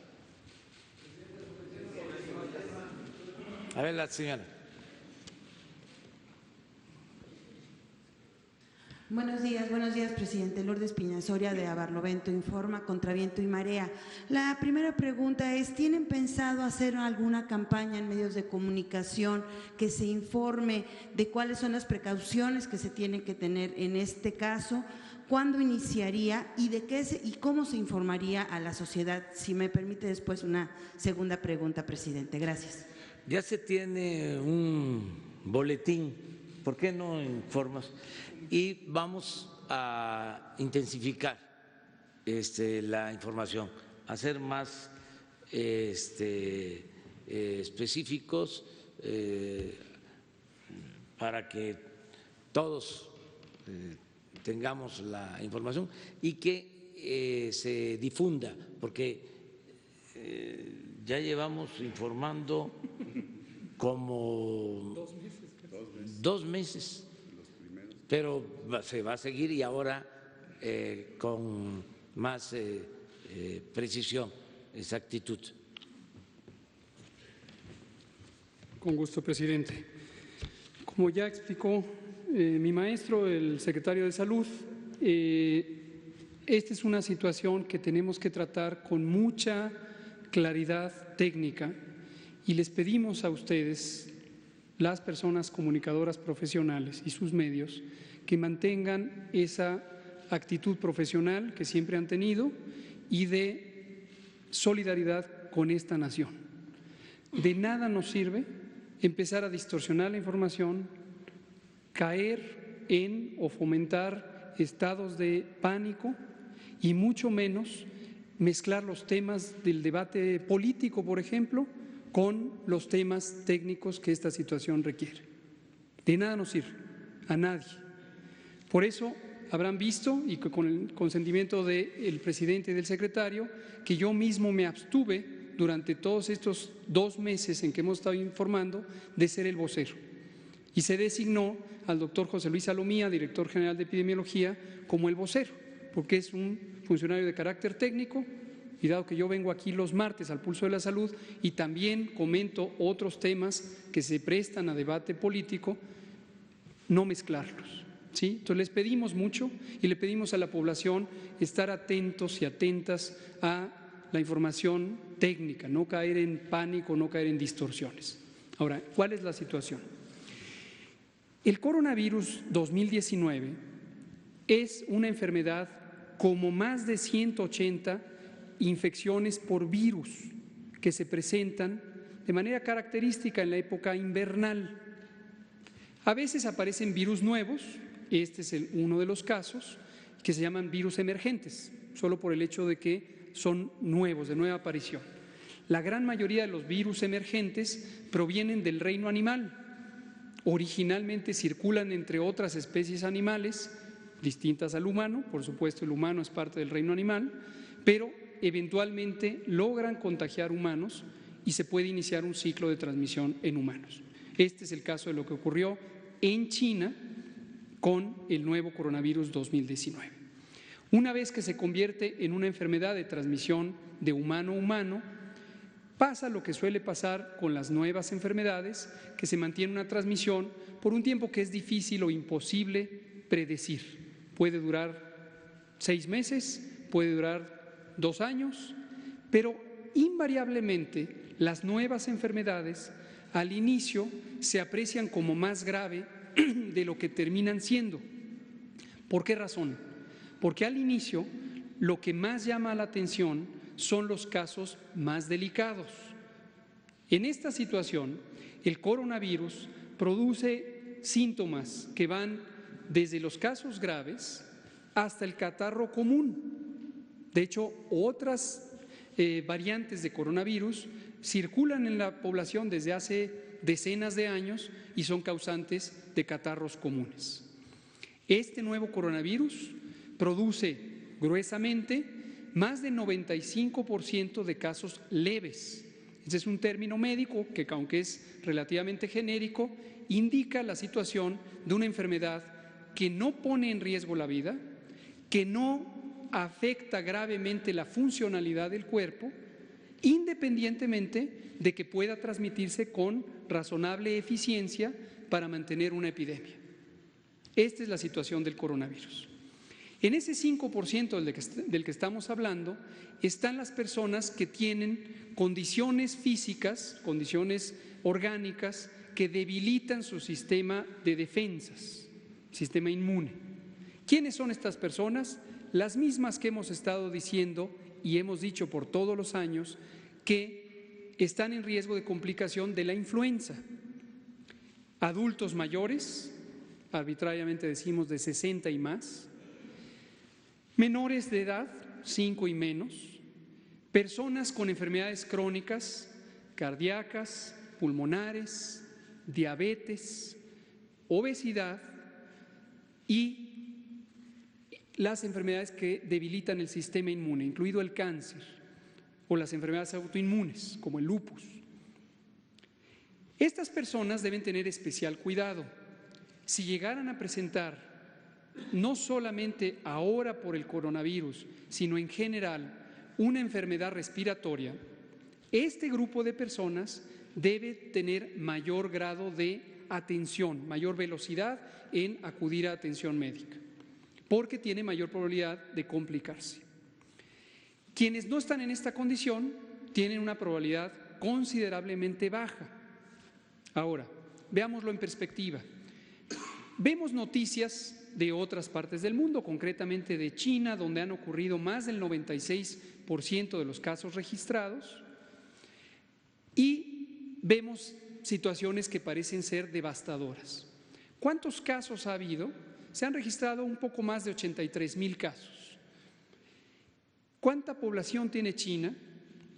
[SPEAKER 1] A ver, la señora.
[SPEAKER 7] Buenos días, presidente. Lourdes Piñasoria de Barlovento Informa, contra viento y marea. La primera pregunta es, ¿tienen pensado hacer alguna campaña en medios de comunicación que se informe de cuáles son las precauciones que se tienen que tener en este caso? ¿Cuándo iniciaría y y cómo se informaría a la sociedad? Si me permite después una segunda pregunta, presidente. Gracias.
[SPEAKER 1] Ya se tiene un boletín, ¿por qué no informas? Y vamos a intensificar la información, hacer más específicos para que todos tengamos la información y que se difunda, porque ya llevamos informando como 2 meses. Pero se va a seguir y ahora con más precisión, exactitud.
[SPEAKER 2] Con gusto, presidente. Como ya explicó mi maestro, el secretario de Salud, esta es una situación que tenemos que tratar con mucha claridad técnica y les pedimos a ustedes, las personas comunicadoras profesionales y sus medios, que mantengan esa actitud profesional que siempre han tenido y de solidaridad con esta nación. De nada nos sirve empezar a distorsionar la información, caer en o fomentar estados de pánico y mucho menos mezclar los temas del debate político, por ejemplo, con los temas técnicos que esta situación requiere. De nada nos sirve, a nadie. Por eso habrán visto, y con el consentimiento del presidente y del secretario, que yo mismo me abstuve durante todos estos 2 meses en que hemos estado informando de ser el vocero. Y se designó al doctor José Luis Salomía, director general de epidemiología, como el vocero, porque es un funcionario de carácter técnico. Y dado que yo vengo aquí los martes al Pulso de la Salud y también comento otros temas que se prestan a debate político, no mezclarlos, ¿sí? Entonces les pedimos mucho y le pedimos a la población estar atentos y atentas a la información técnica, no caer en pánico, no caer en distorsiones. Ahora, ¿cuál es la situación? El coronavirus 2019 es una enfermedad como más de 180 infecciones por virus que se presentan de manera característica en la época invernal. A veces aparecen virus nuevos, este es uno de los casos, que se llaman virus emergentes, solo por el hecho de que son nuevos, de nueva aparición. La gran mayoría de los virus emergentes provienen del reino animal. Originalmente circulan entre otras especies animales distintas al humano, por supuesto el humano es parte del reino animal, pero eventualmente logran contagiar humanos y se puede iniciar un ciclo de transmisión en humanos. Este es el caso de lo que ocurrió en China con el nuevo coronavirus 2019. Una vez que se convierte en una enfermedad de transmisión de humano a humano, pasa lo que suele pasar con las nuevas enfermedades, que se mantiene una transmisión por un tiempo que es difícil o imposible predecir. Puede durar 6 meses, puede durar 2 años, pero invariablemente las nuevas enfermedades al inicio se aprecian como más grave de lo que terminan siendo. ¿Por qué razón? Porque al inicio lo que más llama la atención son los casos más delicados. En esta situación, el coronavirus produce síntomas que van desde los casos graves hasta el catarro común. De hecho, otras variantes de coronavirus circulan en la población desde hace decenas de años y son causantes de catarros comunes. Este nuevo coronavirus produce gruesamente más del 95% de casos leves. Ese es un término médico que, aunque es relativamente genérico, indica la situación de una enfermedad que no pone en riesgo la vida, que no afecta gravemente la funcionalidad del cuerpo, independientemente de que pueda transmitirse con razonable eficiencia para mantener una epidemia. Esta es la situación del coronavirus. En ese 5% del que estamos hablando están las personas que tienen condiciones físicas, condiciones orgánicas que debilitan su sistema de defensas, sistema inmune. ¿Quiénes son estas personas? Las mismas que hemos estado diciendo y hemos dicho por todos los años que están en riesgo de complicación de la influenza. Adultos mayores, arbitrariamente decimos de 60 y más, menores de edad, 5 y menos, personas con enfermedades crónicas, cardíacas, pulmonares, diabetes, obesidad y las enfermedades que debilitan el sistema inmune, incluido el cáncer o las enfermedades autoinmunes, como el lupus. Estas personas deben tener especial cuidado. Si llegaran a presentar, no solamente ahora por el coronavirus, sino en general, una enfermedad respiratoria, este grupo de personas debe tener mayor grado de atención, mayor velocidad en acudir a atención médica, porque tiene mayor probabilidad de complicarse. Quienes no están en esta condición tienen una probabilidad considerablemente baja. Ahora, veámoslo en perspectiva. Vemos noticias de otras partes del mundo, concretamente de China, donde han ocurrido más del 96% de los casos registrados, y vemos situaciones que parecen ser devastadoras. ¿Cuántos casos ha habido? Se han registrado un poco más de 83,000 casos. ¿Cuánta población tiene China?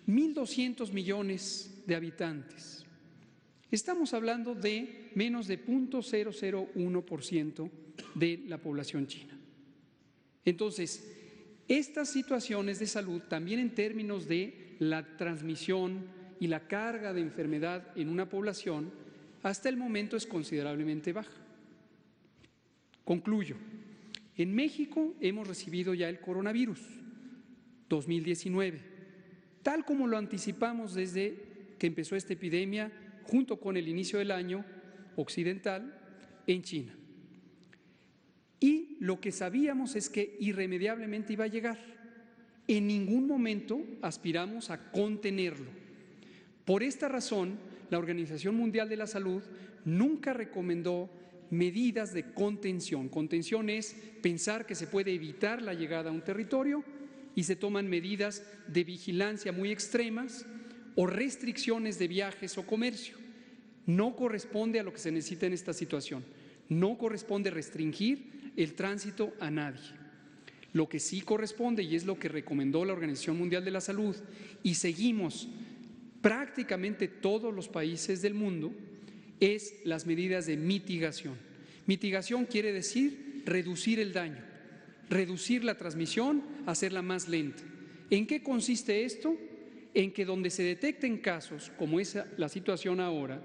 [SPEAKER 2] 1.200 millones de habitantes. Estamos hablando de menos de 0.001% de la población china. Entonces, estas situaciones de salud, también en términos de la transmisión y la carga de enfermedad en una población, hasta el momento es considerablemente baja. Concluyo. En México hemos recibido ya el coronavirus 2019, tal como lo anticipamos desde que empezó esta epidemia, junto con el inicio del año occidental en China. Y lo que sabíamos es que irremediablemente iba a llegar. En ningún momento aspiramos a contenerlo. Por esta razón, la Organización Mundial de la Salud nunca recomendó medidas de contención. Contención es pensar que se puede evitar la llegada a un territorio y se toman medidas de vigilancia muy extremas o restricciones de viajes o comercio. No corresponde a lo que se necesita en esta situación. No corresponde restringir el tránsito a nadie. Lo que sí corresponde, y es lo que recomendó la Organización Mundial de la Salud, y seguimos prácticamente todos los países del mundo, es las medidas de mitigación. Mitigación quiere decir reducir el daño, reducir la transmisión, hacerla más lenta. ¿En qué consiste esto? En que donde se detecten casos, como es la situación ahora,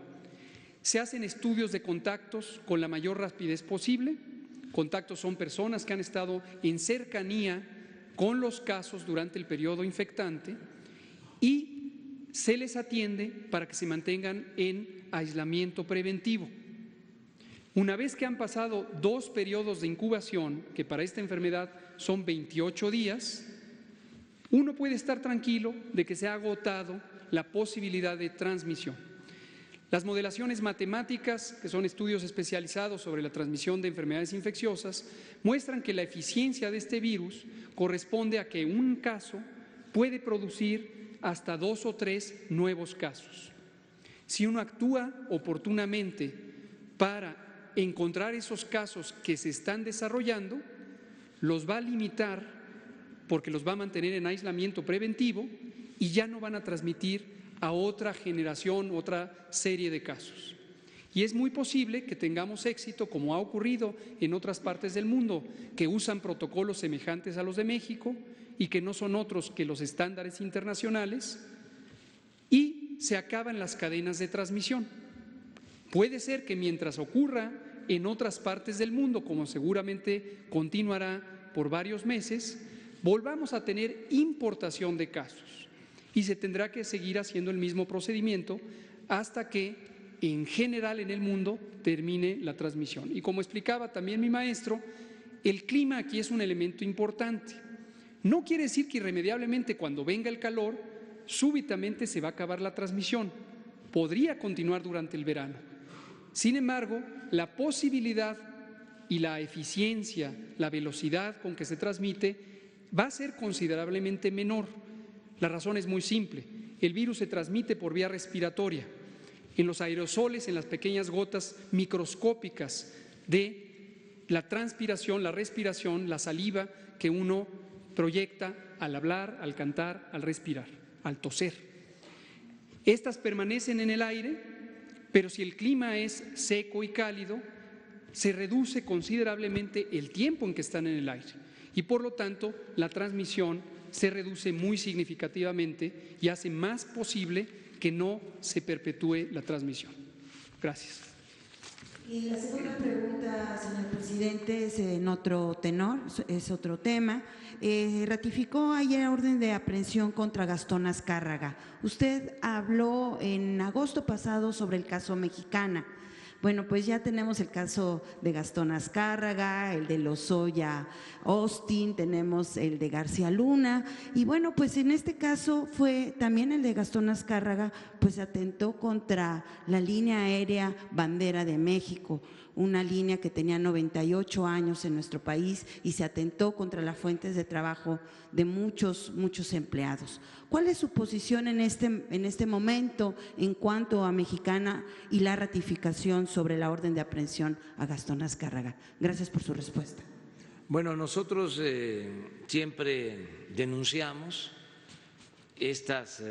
[SPEAKER 2] se hacen estudios de contactos con la mayor rapidez posible. Contactos son personas que han estado en cercanía con los casos durante el periodo infectante y se les atiende para que se mantengan en aislamiento preventivo. Una vez que han pasado 2 periodos de incubación, que para esta enfermedad son 28 días, uno puede estar tranquilo de que se ha agotado la posibilidad de transmisión. Las modelaciones matemáticas, que son estudios especializados sobre la transmisión de enfermedades infecciosas, muestran que la eficiencia de este virus corresponde a que un caso puede producir hasta 2 o 3 nuevos casos. Si uno actúa oportunamente para encontrar esos casos que se están desarrollando, los va a limitar porque los va a mantener en aislamiento preventivo y ya no van a transmitir a otra generación, otra serie de casos. Y es muy posible que tengamos éxito, como ha ocurrido en otras partes del mundo, que usan protocolos semejantes a los de México y que no son otros que los estándares internacionales, y se acaban las cadenas de transmisión. Puede ser que mientras ocurra en otras partes del mundo, como seguramente continuará por varios meses, volvamos a tener importación de casos. Y se tendrá que seguir haciendo el mismo procedimiento hasta que en general en el mundo termine la transmisión. Y como explicaba también mi maestro, el clima aquí es un elemento importante. No quiere decir que irremediablemente cuando venga el calor, súbitamente se va a acabar la transmisión. Podría continuar durante el verano. Sin embargo, la posibilidad y la eficiencia, la velocidad con que se transmite va a ser considerablemente menor. La razón es muy simple. El virus se transmite por vía respiratoria, en los aerosoles, en las pequeñas gotas microscópicas de la transpiración, la respiración, la saliva que uno proyecta al hablar, al cantar, al respirar, al toser. Estas permanecen en el aire, pero si el clima es seco y cálido, se reduce considerablemente el tiempo en que están en el aire y por lo tanto la transmisión se reduce muy significativamente y hace más posible que no se perpetúe la transmisión. Gracias.
[SPEAKER 7] Y la segunda pregunta, señor presidente, es en otro tenor, es otro tema. Ratificó ayer orden de aprehensión contra Gastón Azcárraga. Usted habló en agosto pasado sobre el caso Mexicana. Bueno, pues ya tenemos el caso de Gastón Azcárraga, el de Lozoya Austin, tenemos el de García Luna y bueno, pues en este caso fue también el de Gastón Azcárraga, pues atentó contra la línea aérea Bandera de México, una línea que tenía 98 años en nuestro país y se atentó contra las fuentes de trabajo de muchos empleados. ¿Cuál es su posición en este momento en cuanto a Mexicana y la ratificación sobre la orden de aprehensión a Gastón Azcárraga? Gracias por su respuesta.
[SPEAKER 1] Bueno, nosotros siempre denunciamos estas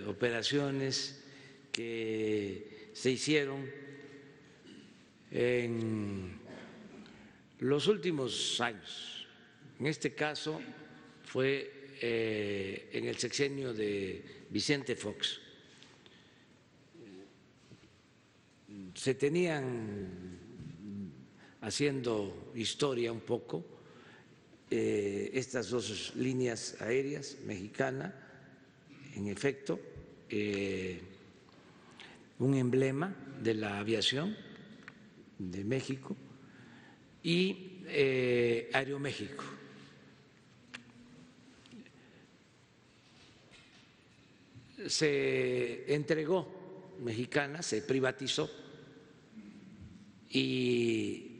[SPEAKER 1] operaciones que se hicieron en los últimos años. En este caso fue en el sexenio de Vicente Fox. Se tenían haciendo historia un poco estas 2 líneas aéreas, Mexicana, en efecto, un emblema de la aviación de México, y Aeroméxico. Se entregó Mexicana, se privatizó y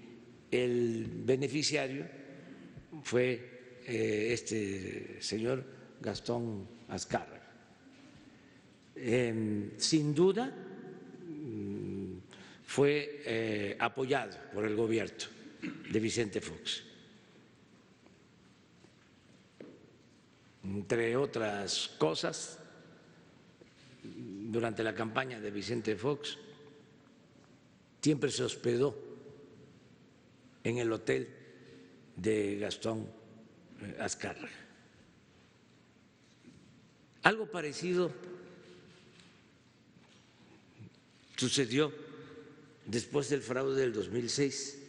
[SPEAKER 1] el beneficiario fue este señor Gastón Azcárraga. Sin duda fue apoyado por el gobierno de Vicente Fox. Entre otras cosas, durante la campaña de Vicente Fox, siempre se hospedó en el hotel de Gastón Azcárraga. Algo parecido sucedió después del fraude del 2006.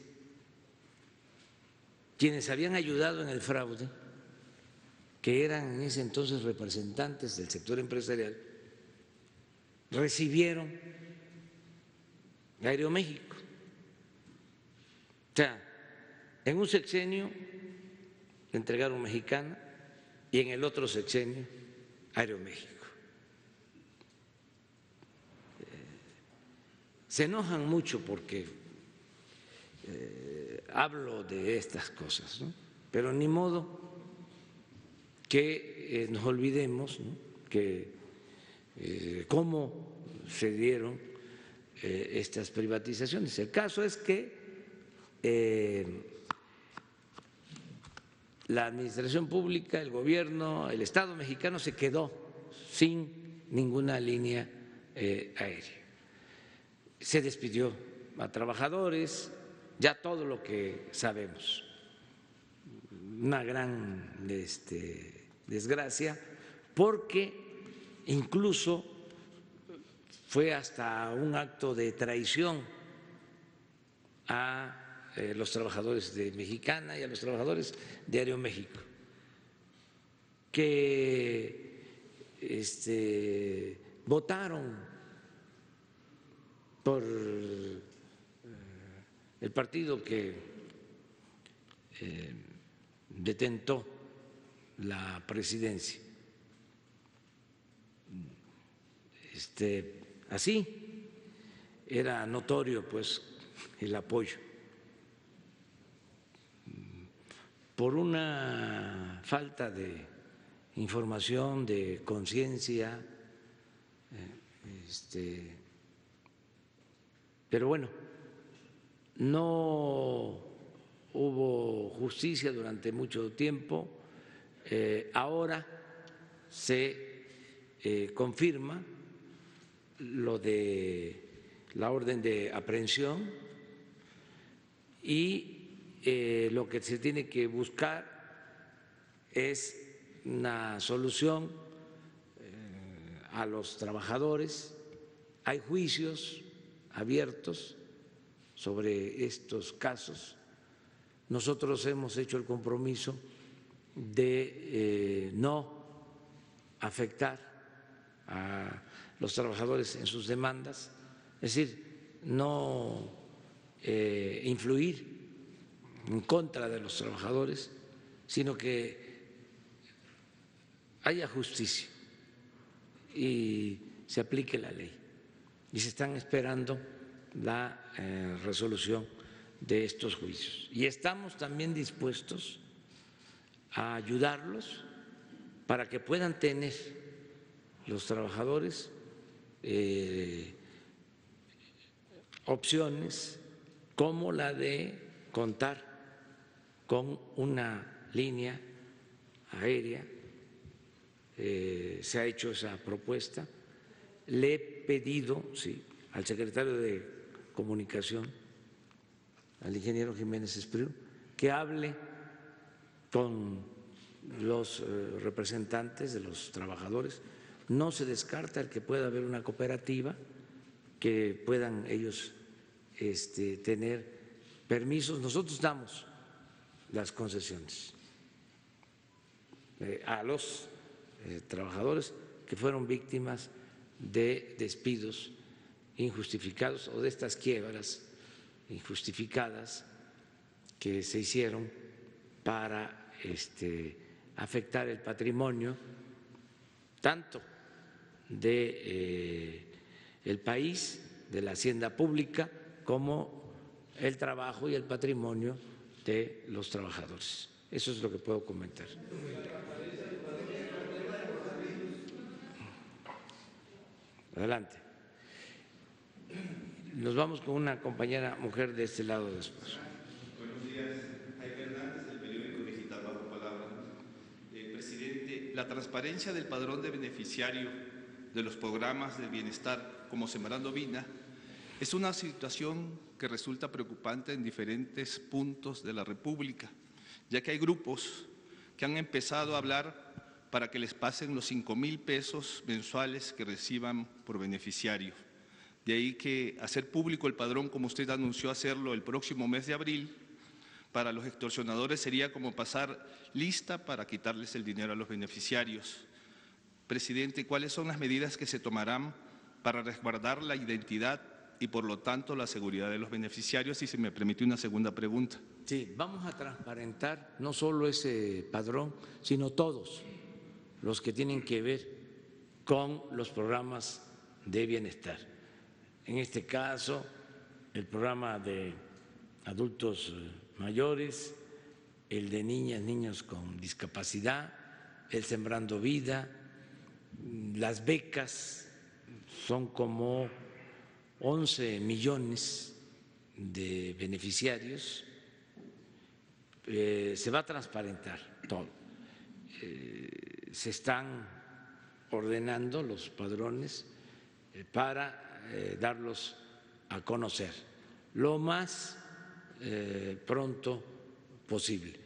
[SPEAKER 1] Quienes habían ayudado en el fraude, que eran en ese entonces representantes del sector empresarial, recibieron Aeroméxico. O sea, en un sexenio entregaron Mexicana y en el otro sexenio Aeroméxico. Se enojan mucho porque hablo de estas cosas, ¿no? Pero ni modo que nos olvidemos, ¿no?, que cómo se dieron estas privatizaciones. El caso es que la administración pública, el gobierno, el Estado mexicano se quedó sin ninguna línea aérea. Se despidió a trabajadores, ya todo lo que sabemos. Una gran desgracia, porque incluso fue hasta un acto de traición a los trabajadores de Mexicana y a los trabajadores de Aeroméxico, que votaron por el partido que detentó la presidencia. Así era notorio, pues, el apoyo. Por una falta de información, de conciencia, pero bueno, no hubo justicia durante mucho tiempo. Ahora se confirma lo de la orden de aprehensión y lo que se tiene que buscar es una solución a los trabajadores. Hay juicios abiertos sobre estos casos. Nosotros hemos hecho el compromiso de no afectar a los trabajadores en sus demandas, es decir, no influir en contra de los trabajadores, sino que haya justicia y se aplique la ley. Y se están esperando la resolución de estos juicios. Y estamos también dispuestos a ayudarlos para que puedan tener los trabajadores opciones como la de contar con una línea aérea. Se ha hecho esa propuesta. Le he pedido, sí, al secretario de Comunicación, al ingeniero Jiménez Espriu, que hable con los representantes de los trabajadores. No se descarta el que pueda haber una cooperativa, que puedan ellos tener permisos. Nosotros damos las concesiones a los trabajadores que fueron víctimas de despidos injustificados o de estas quiebras injustificadas que se hicieron para afectar el patrimonio tanto de el país, de la hacienda pública, como el trabajo y el patrimonio de los trabajadores. Eso es lo que puedo comentar. Adelante. Nos vamos con una compañera mujer de este lado después.
[SPEAKER 8] Buenos días. Jaime Hernández, del periódico digital Bajo Palabra. Presidente, la transparencia del padrón de beneficiario de los programas de bienestar como Sembrando Vida es una situación que resulta preocupante en diferentes puntos de la República, ya que hay grupos que han empezado a hablar para que les pasen los 5,000 pesos mensuales que reciban por beneficiario. De ahí que hacer público el padrón, como usted anunció hacerlo el próximo mes de abril, para los extorsionadores sería como pasar lista para quitarles el dinero a los beneficiarios. Presidente, ¿cuáles son las medidas que se tomarán para resguardar la identidad y, por lo tanto, la seguridad de los beneficiarios? Y si me permite una segunda pregunta.
[SPEAKER 1] Sí, vamos a transparentar no solo ese padrón, sino todos los que tienen que ver con los programas de bienestar. En este caso, el programa de adultos mayores, el de niñas, niños con discapacidad, el Sembrando Vida, las becas, son como 11 millones de beneficiarios. Se va a transparentar todo. Se están ordenando los padrones para darlos a conocer lo más pronto posible.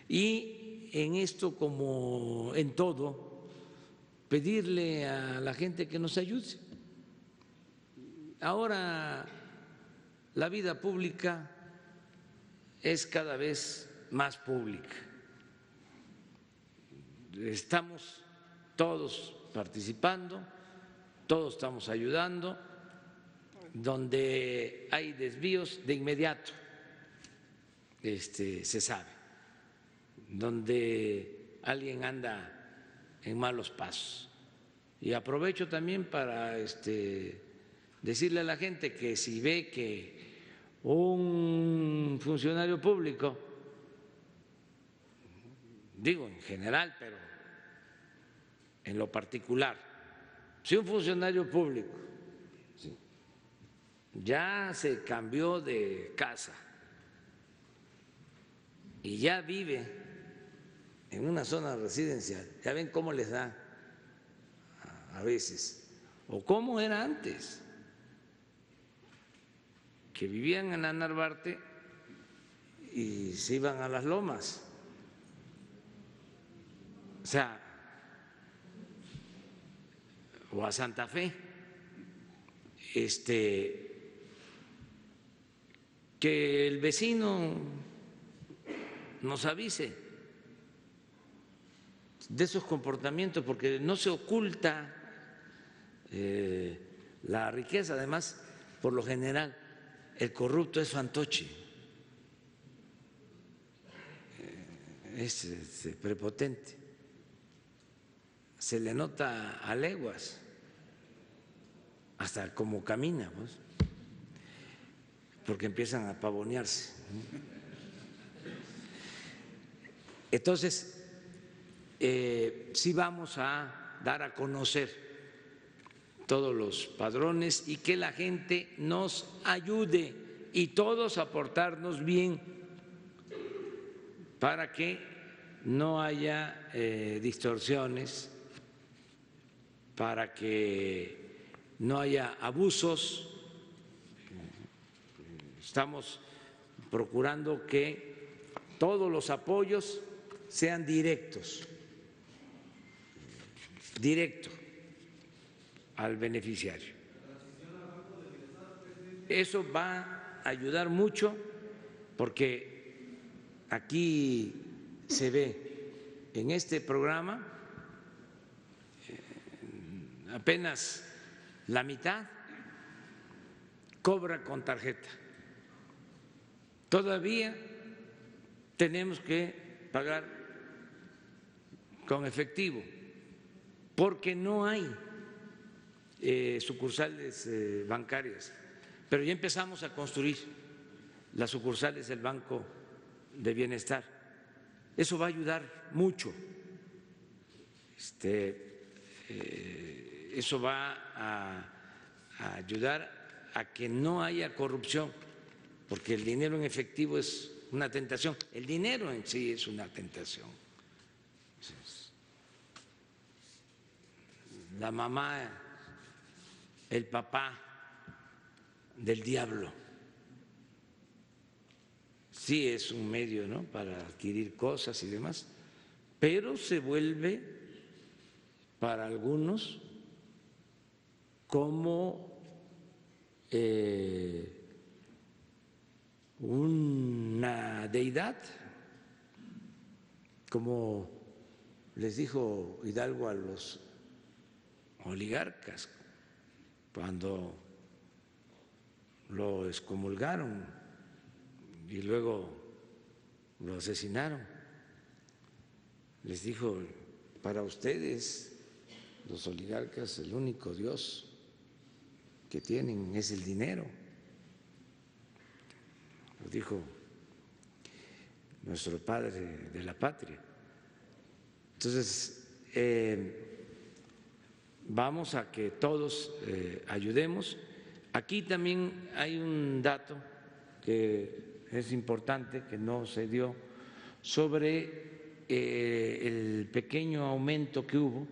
[SPEAKER 1] Y en esto, como en todo, pedirle a la gente que nos ayude. Ahora la vida pública es cada vez más pública. Estamos todos participando, todos estamos ayudando. Donde hay desvíos, de inmediato se sabe. Donde alguien anda en malos pasos. Y aprovecho también para decirle a la gente que si ve que un funcionario público, digo en general, pero en lo particular, si un funcionario público ya se cambió de casa y ya vive en una zona residencial, ya ven cómo les da a veces, o cómo era antes, que vivían en la Narvarte y se iban a las Lomas. O sea, o a Santa Fe, que el vecino nos avise de esos comportamientos, porque no se oculta la riqueza. Además, por lo general, el corrupto es fantoche, es prepotente, se le nota a leguas, hasta cómo camina, pues, porque empiezan a pavonearse. Entonces, sí vamos a dar a conocer todos los padrones y que la gente nos ayude y todos aportarnos bien para que no haya distorsiones, para que no haya abusos. Estamos procurando que todos los apoyos sean directos al beneficiario. Eso va a ayudar mucho porque aquí se ve en este programa apenas la mitad cobra con tarjeta. Todavía tenemos que pagar con efectivo porque no hay sucursales bancarias, pero ya empezamos a construir las sucursales del Banco de Bienestar. Eso va a ayudar mucho. Eso va a ayudar a que no haya corrupción, porque el dinero en efectivo es una tentación. El dinero en sí es una tentación. La mamá, el papá del diablo. Sí es un medio, ¿no?, para adquirir cosas y demás, pero se vuelve para algunos como una deidad, como les dijo Hidalgo a los oligarcas cuando lo excomulgaron y luego lo asesinaron. Les dijo: para ustedes, los oligarcas, el único Dios que tienen es el dinero. Lo dijo nuestro padre de la patria. Entonces, vamos a que todos ayudemos. Aquí también hay un dato que es importante, que no se dio, sobre el pequeño aumento que hubo.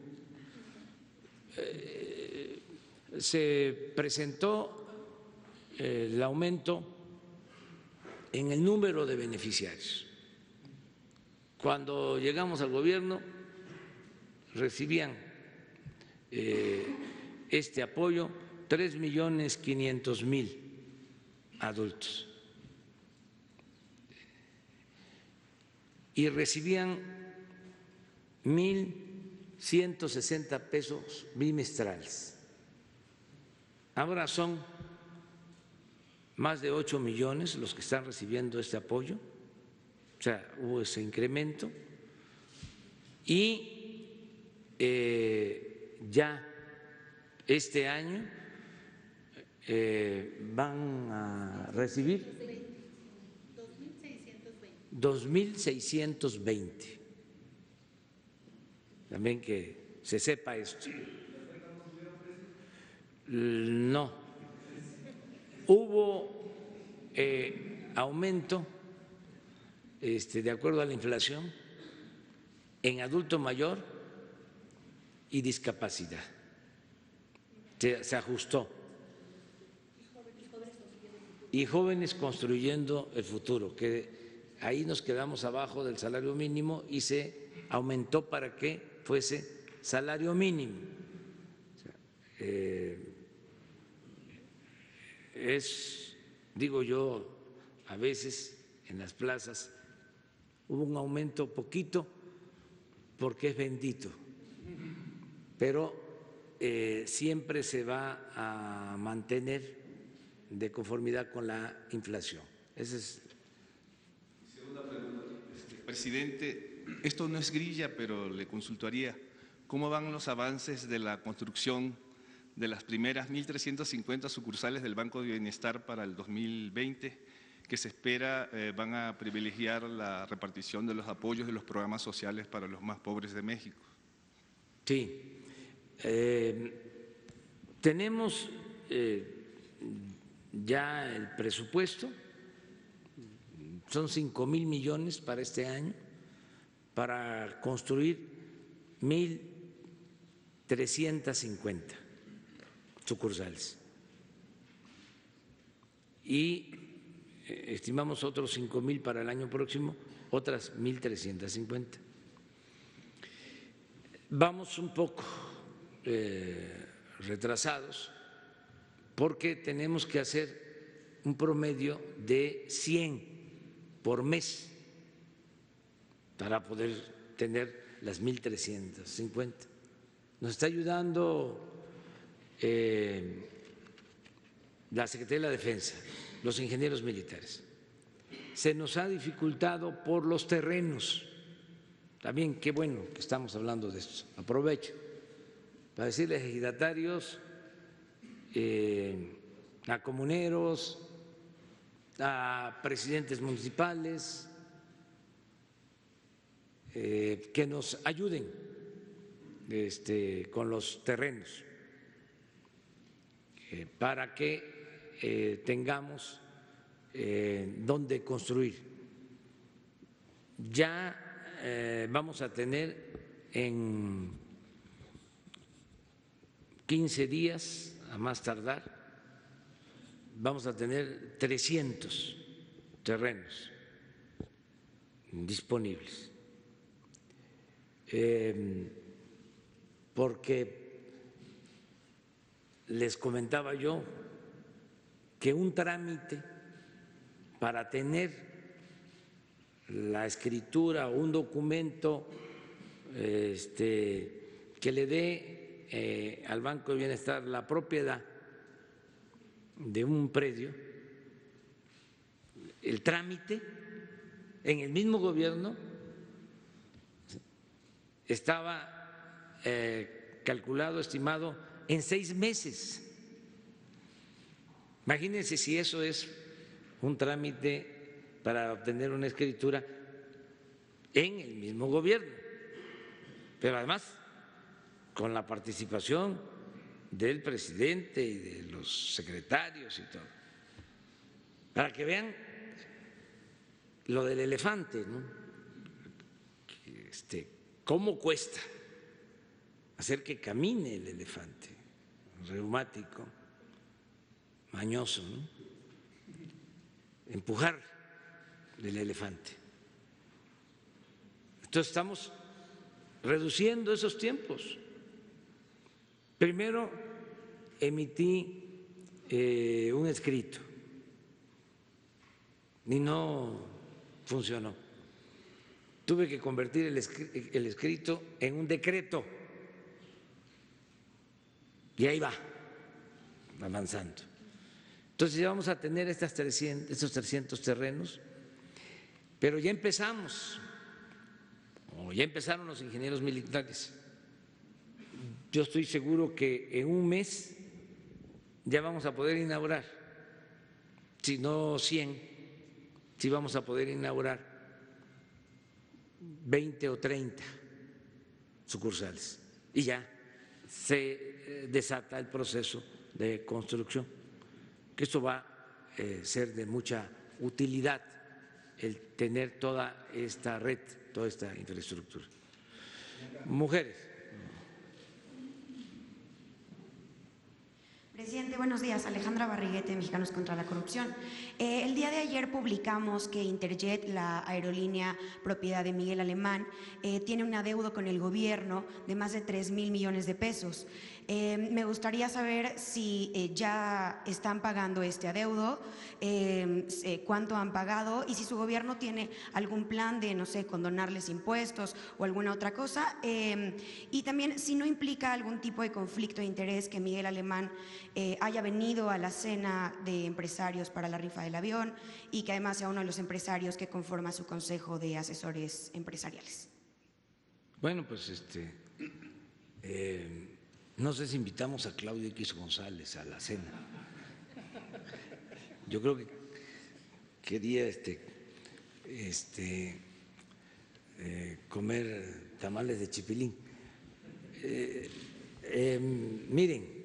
[SPEAKER 1] Se presentó el aumento en el número de beneficiarios. Cuando llegamos al gobierno recibían este apoyo 3.500.000 adultos y recibían 1.160 pesos bimestrales. Ahora son más de 8 millones los que están recibiendo este apoyo, o sea, hubo ese incremento y ya este año van a recibir 2.620. También que se sepa esto. No, hubo aumento de acuerdo a la inflación en adulto mayor y discapacidad. Se ajustó. Y jóvenes construyendo el futuro, que ahí nos quedamos abajo del salario mínimo y se aumentó para que fuese salario mínimo. Digo yo, a veces en las plazas hubo un aumento poquito porque es bendito, pero siempre se va a mantener de conformidad con la inflación. Esa es.
[SPEAKER 8] Segunda pregunta, presidente, esto no es grilla, pero le consultaría, ¿cómo van los avances de la construcción de las primeras 1.350 sucursales del Banco de Bienestar para el 2020, que se espera van a privilegiar la repartición de los apoyos de los programas sociales para los más pobres de México?
[SPEAKER 1] Sí, tenemos ya el presupuesto, son 5,000 millones para este año, para construir 1.350 sucursales. Y estimamos otros 5,000 para el año próximo, otras 1.350. Vamos un poco retrasados porque tenemos que hacer un promedio de 100 por mes para poder tener las 1.350. Nos está ayudando la Secretaría de la Defensa, los ingenieros militares. Se nos ha dificultado por los terrenos. También qué bueno que estamos hablando de esto. Aprovecho para decirles a ejidatarios, a comuneros, a presidentes municipales, que nos ayuden con los terrenos para que tengamos donde construir. Ya vamos a tener en 15 días, a más tardar, vamos a tener 300 terrenos disponibles. porque les comentaba yo que un trámite para tener la escritura o un documento que le dé al Banco de Bienestar la propiedad de un predio, el trámite en el mismo gobierno estaba calculado, estimado en 6 meses. Imagínense si eso es un trámite para obtener una escritura en el mismo gobierno, pero además con la participación del presidente y de los secretarios y todo, para que vean lo del elefante, ¿no? ¿Cómo cuesta hacer que camine el elefante? Reumático, mañoso, ¿no? Empujar el elefante. Entonces estamos reduciendo esos tiempos. Primero emití un escrito y no funcionó. Tuve que convertir el escrito en un decreto y ahí va, avanzando. Entonces ya vamos a tener estos 300 terrenos, pero ya empezamos, o ya empezaron los ingenieros militares. Yo estoy seguro que en un mes ya vamos a poder inaugurar, si no 100, sí vamos a poder inaugurar 20 o 30 sucursales y ya se desata el proceso de construcción, que esto va a ser de mucha utilidad, el tener toda esta red, toda esta infraestructura. Mujeres.
[SPEAKER 9] Presidente, buenos días. Alejandra Barriguete, Mexicanos contra la Corrupción. El día de ayer publicamos que Interjet, la aerolínea propiedad de Miguel Alemán, tiene un adeudo con el gobierno de más de 3,000 millones de pesos. Me gustaría saber si ya están pagando este adeudo, cuánto han pagado y si su gobierno tiene algún plan de, no sé, condonarles impuestos o alguna otra cosa. Y también si no implica algún tipo de conflicto de interés que Miguel Alemán haya venido a la cena de empresarios para la rifa del avión y que además sea uno de los empresarios que conforma su consejo de asesores empresariales.
[SPEAKER 1] Bueno, pues no sé si invitamos a Claudio X González a la cena. Yo creo que quería comer tamales de chipilín. Miren,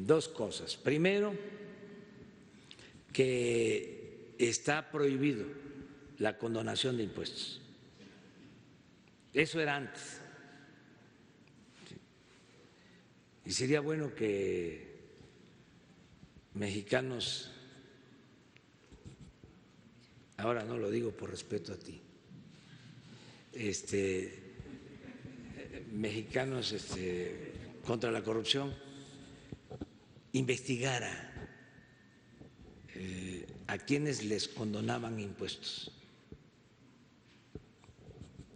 [SPEAKER 1] dos cosas. Primero, que está prohibido la condonación de impuestos. Eso era antes. Y sería bueno que mexicanos, ahora no lo digo por respeto a ti, mexicanos contra la corrupción, investigara a quienes les condonaban impuestos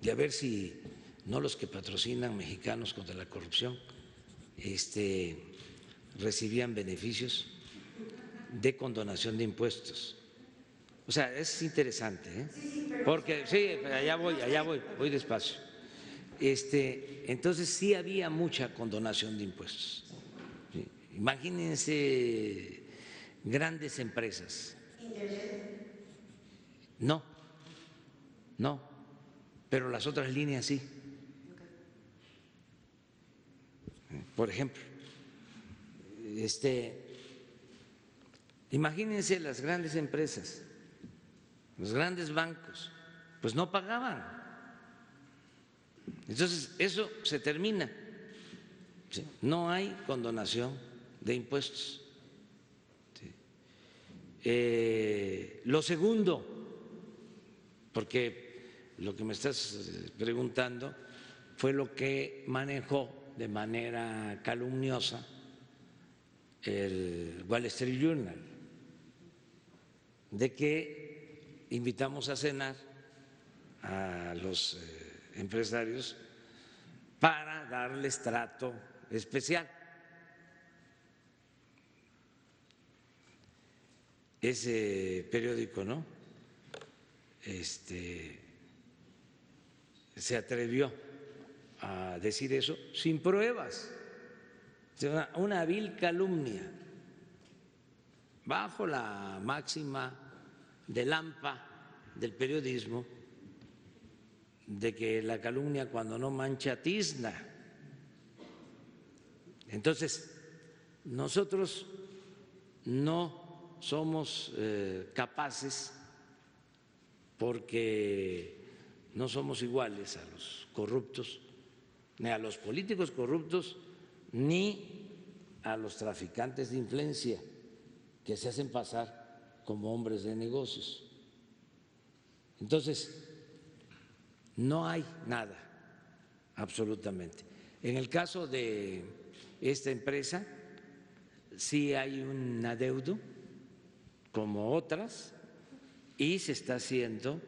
[SPEAKER 1] y a ver si no los que patrocinan Mexicanos contra la corrupción recibían beneficios de condonación de impuestos. O sea, es interesante, porque sí, allá voy despacio. Entonces sí había mucha condonación de impuestos. ¿Sí? Imagínense grandes empresas. No, pero las otras líneas sí. Por ejemplo, imagínense las grandes empresas, los grandes bancos, pues no pagaban. Entonces, eso se termina. ¿Sí? No hay condonación de impuestos. ¿Sí? Lo segundo, porque lo que me estás preguntando, fue lo que manejó de manera calumniosa el Wall Street Journal, de que invitamos a cenar a los empresarios para darles trato especial. Ese periódico, ¿no? Se atrevió a decir eso sin pruebas, una vil calumnia, bajo la máxima del AMPA del periodismo, de que la calumnia cuando no mancha tizna. Entonces, nosotros no somos capaces, porque no somos iguales a los corruptos, ni a los políticos corruptos, ni a los traficantes de influencia que se hacen pasar como hombres de negocios. Entonces, no hay nada, absolutamente. En el caso de esta empresa, sí hay un adeudo, como otras, y se está haciendo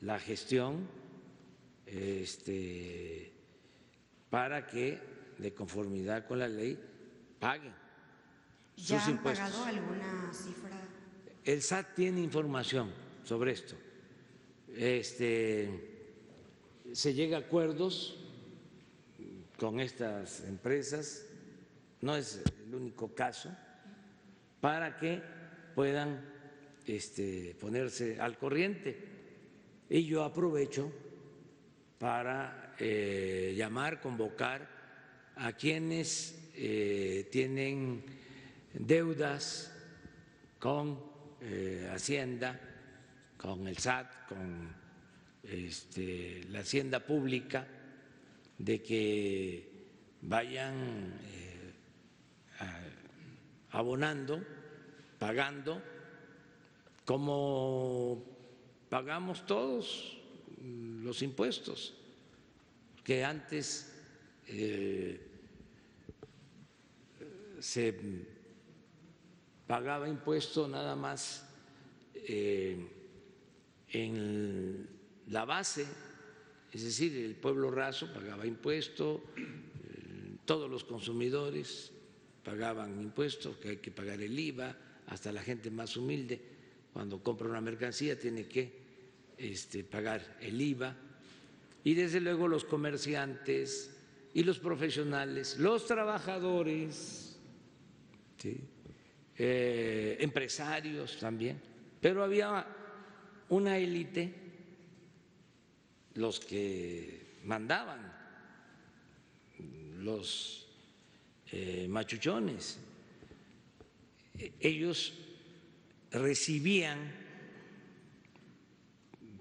[SPEAKER 1] la gestión para que, de conformidad con la ley, paguen sus impuestos.
[SPEAKER 9] ¿Ya han pagado alguna cifra?
[SPEAKER 1] El SAT tiene información sobre esto. Se llega a acuerdos con estas empresas, no es el único caso, para que puedan ponerse al corriente. Y yo aprovecho para llamar, convocar a quienes tienen deudas con Hacienda, con el SAT, con la Hacienda Pública, de que vayan abonando, pagando, como pagamos todos los impuestos, que antes se pagaba impuesto nada más en la base, es decir, el pueblo raso pagaba impuesto, todos los consumidores pagaban impuestos, que hay que pagar el IVA, hasta la gente más humilde, cuando compra una mercancía tiene que pagar el IVA, y desde luego los comerciantes y los profesionales, los trabajadores, ¿sí? Empresarios también, pero había una élite, los que mandaban, los machuchones, ellos recibían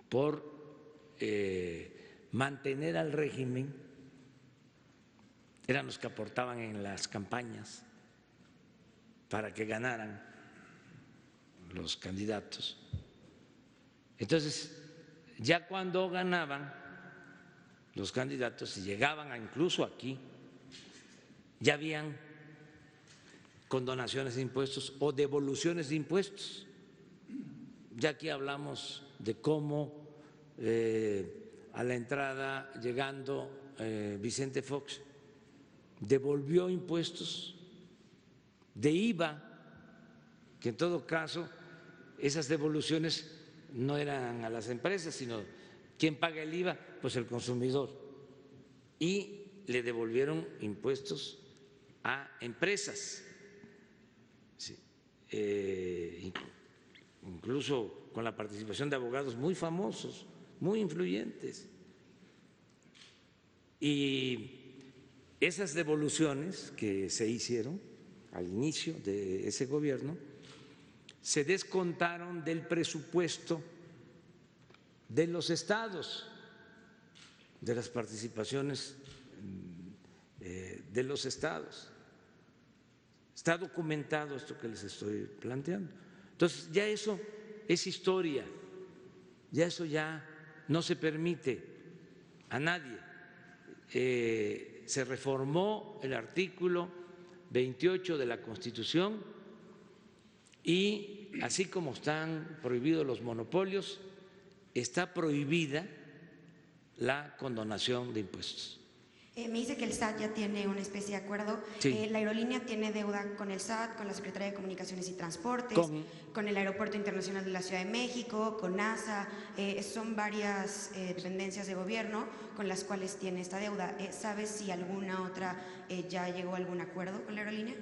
[SPEAKER 1] por mantener al régimen, eran los que aportaban en las campañas para que ganaran los candidatos. Entonces, ya cuando ganaban los candidatos y llegaban incluso aquí, ya habían condonaciones de impuestos o devoluciones de impuestos. Ya aquí hablamos de cómo a la entrada, llegando Vicente Fox, devolvió impuestos de IVA, que en todo caso esas devoluciones no eran a las empresas, sino ¿quién paga el IVA? Pues el consumidor. Y le devolvieron impuestos a empresas, sí. Incluso con la participación de abogados muy famosos, muy influyentes. Y esas devoluciones que se hicieron al inicio de ese gobierno se descontaron del presupuesto de los estados, de las participaciones de los estados. Está documentado esto que les estoy planteando. Entonces, ya eso es historia, ya eso ya no se permite a nadie. se reformó el artículo 28 de la Constitución y así como están prohibidos los monopolios, está prohibida la condonación de impuestos.
[SPEAKER 9] Me dice que el SAT ya tiene una especie de acuerdo.
[SPEAKER 1] Sí.
[SPEAKER 9] La aerolínea tiene deuda con el SAT, con la Secretaría de Comunicaciones y Transportes, con el Aeropuerto Internacional de la Ciudad de México, con NASA. Son varias dependencias de gobierno con las cuales tiene esta deuda. ¿Sabes si alguna otra ya llegó a algún acuerdo con la aerolínea?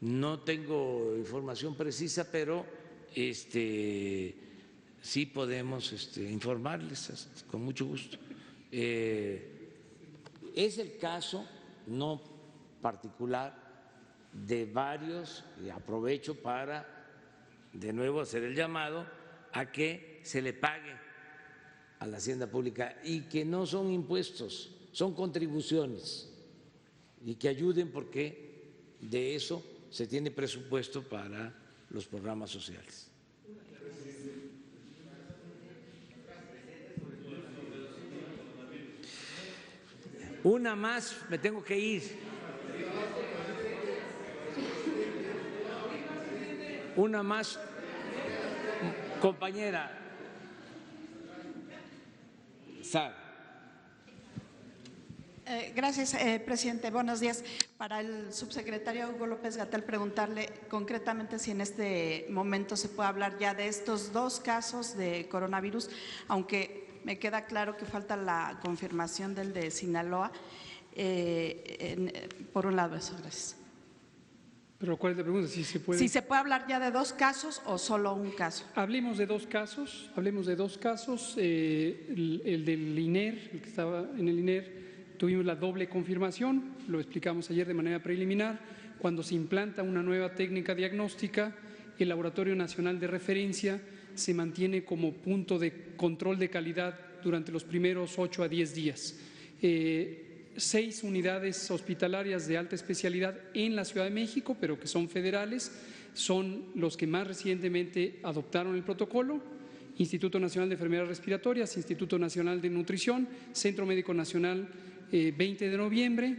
[SPEAKER 1] No tengo información precisa, pero sí podemos informarles con mucho gusto. Es el caso no particular de varios, y aprovecho para de nuevo hacer el llamado a que se le pague a la hacienda pública y que no son impuestos, son contribuciones y que ayuden porque de eso se tiene presupuesto para los programas sociales. Una más, me tengo que ir. Una más, compañera. Sara.
[SPEAKER 10] Gracias, presidente. Buenos días. Para el subsecretario Hugo López-Gatell, preguntarle concretamente si en este momento se puede hablar ya de estos dos casos de coronavirus, aunque me queda claro que falta la confirmación del de Sinaloa. Por un lado, eso, gracias.
[SPEAKER 2] Pero ¿cuál es la pregunta? Si se puede.
[SPEAKER 10] Si se puede hablar ya de dos casos o solo un caso.
[SPEAKER 2] Hablemos de dos casos. El del INER, el que estaba en el INER, tuvimos la doble confirmación, lo explicamos ayer de manera preliminar. Cuando se implanta una nueva técnica diagnóstica, el Laboratorio Nacional de Referencia se mantiene como punto de control de calidad durante los primeros 8 a 10 días. 6 unidades hospitalarias de alta especialidad en la Ciudad de México, pero que son federales, son los que más recientemente adoptaron el protocolo: Instituto Nacional de Enfermedades Respiratorias, Instituto Nacional de Nutrición, Centro Médico Nacional 20 de noviembre,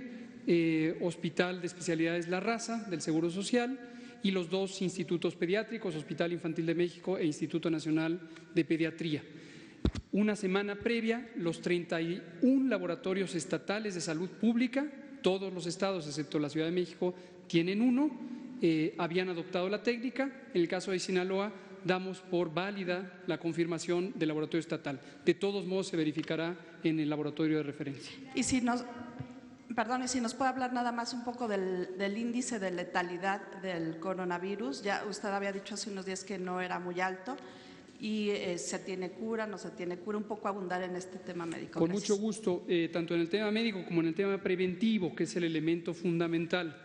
[SPEAKER 2] Hospital de Especialidades La Raza del Seguro Social y los 2 institutos pediátricos, Hospital Infantil de México e Instituto Nacional de Pediatría. Una semana previa, los 31 laboratorios estatales de salud pública, todos los estados excepto la Ciudad de México tienen uno, habían adoptado la técnica. En el caso de Sinaloa, damos por válida la confirmación del laboratorio estatal. De todos modos, se verificará en el laboratorio de referencia.
[SPEAKER 10] Y si nos puede hablar nada más un poco del índice de letalidad del coronavirus. Ya usted había dicho hace unos días que no era muy alto. Y ¿se tiene cura, no se tiene cura? Un poco abundar en este tema médico.
[SPEAKER 2] Con mucho gusto, tanto en el tema médico como en el tema preventivo, que es el elemento fundamental.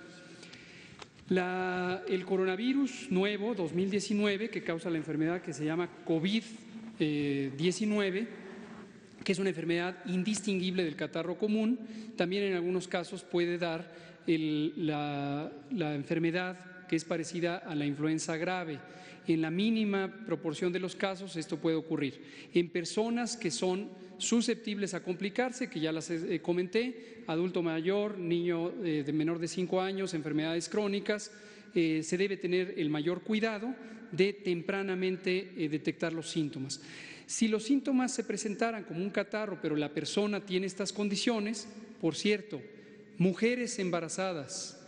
[SPEAKER 2] El coronavirus nuevo 2019, que causa la enfermedad que se llama COVID-19, que es una enfermedad indistinguible del catarro común, también en algunos casos puede dar la enfermedad que es parecida a la influenza grave. En la mínima proporción de los casos esto puede ocurrir. En personas que son susceptibles a complicarse, que ya las comenté, adulto mayor, niño de menor de 5 años, enfermedades crónicas, se debe tener el mayor cuidado de tempranamente detectar los síntomas. Si los síntomas se presentaran como un catarro, pero la persona tiene estas condiciones, por cierto, mujeres embarazadas,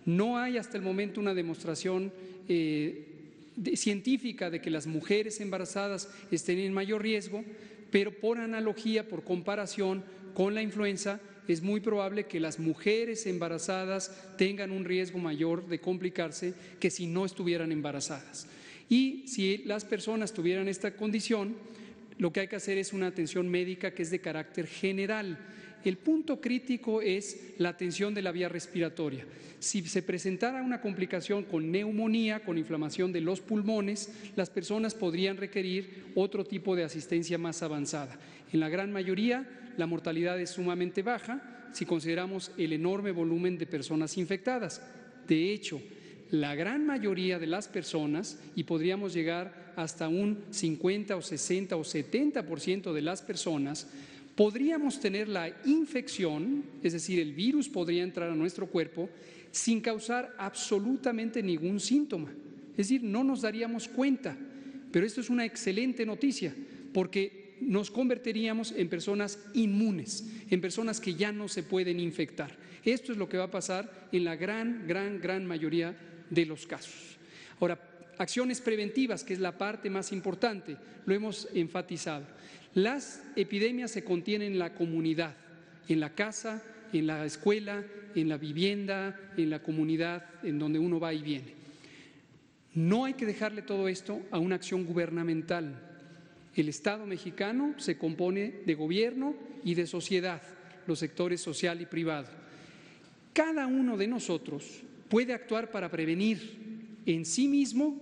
[SPEAKER 2] no hay hasta el momento una demostración científica de que las mujeres embarazadas estén en mayor riesgo, pero por analogía, por comparación con la influenza, es muy probable que las mujeres embarazadas tengan un riesgo mayor de complicarse que si no estuvieran embarazadas. Y si las personas tuvieran esta condición, lo que hay que hacer es una atención médica que es de carácter general. El punto crítico es la atención de la vía respiratoria. Si se presentara una complicación con neumonía, con inflamación de los pulmones, las personas podrían requerir otro tipo de asistencia más avanzada. En la gran mayoría, la mortalidad es sumamente baja si consideramos el enorme volumen de personas infectadas. De hecho, la gran mayoría de las personas, y podríamos llegar hasta un 50 o 60 o 70% de las personas, podríamos tener la infección, es decir, el virus podría entrar a nuestro cuerpo sin causar absolutamente ningún síntoma. Es decir, no nos daríamos cuenta, pero esto es una excelente noticia porque nos convertiríamos en personas inmunes, en personas que ya no se pueden infectar. Esto es lo que va a pasar en la gran mayoría de los casos. Ahora, acciones preventivas, que es la parte más importante, lo hemos enfatizado. Las epidemias se contienen en la comunidad, en la casa, en la escuela, en la vivienda, en la comunidad, en donde uno va y viene. No hay que dejarle todo esto a una acción gubernamental. El Estado mexicano se compone de gobierno y de sociedad, los sectores social y privado. Cada uno de nosotros puede actuar para prevenir en sí mismo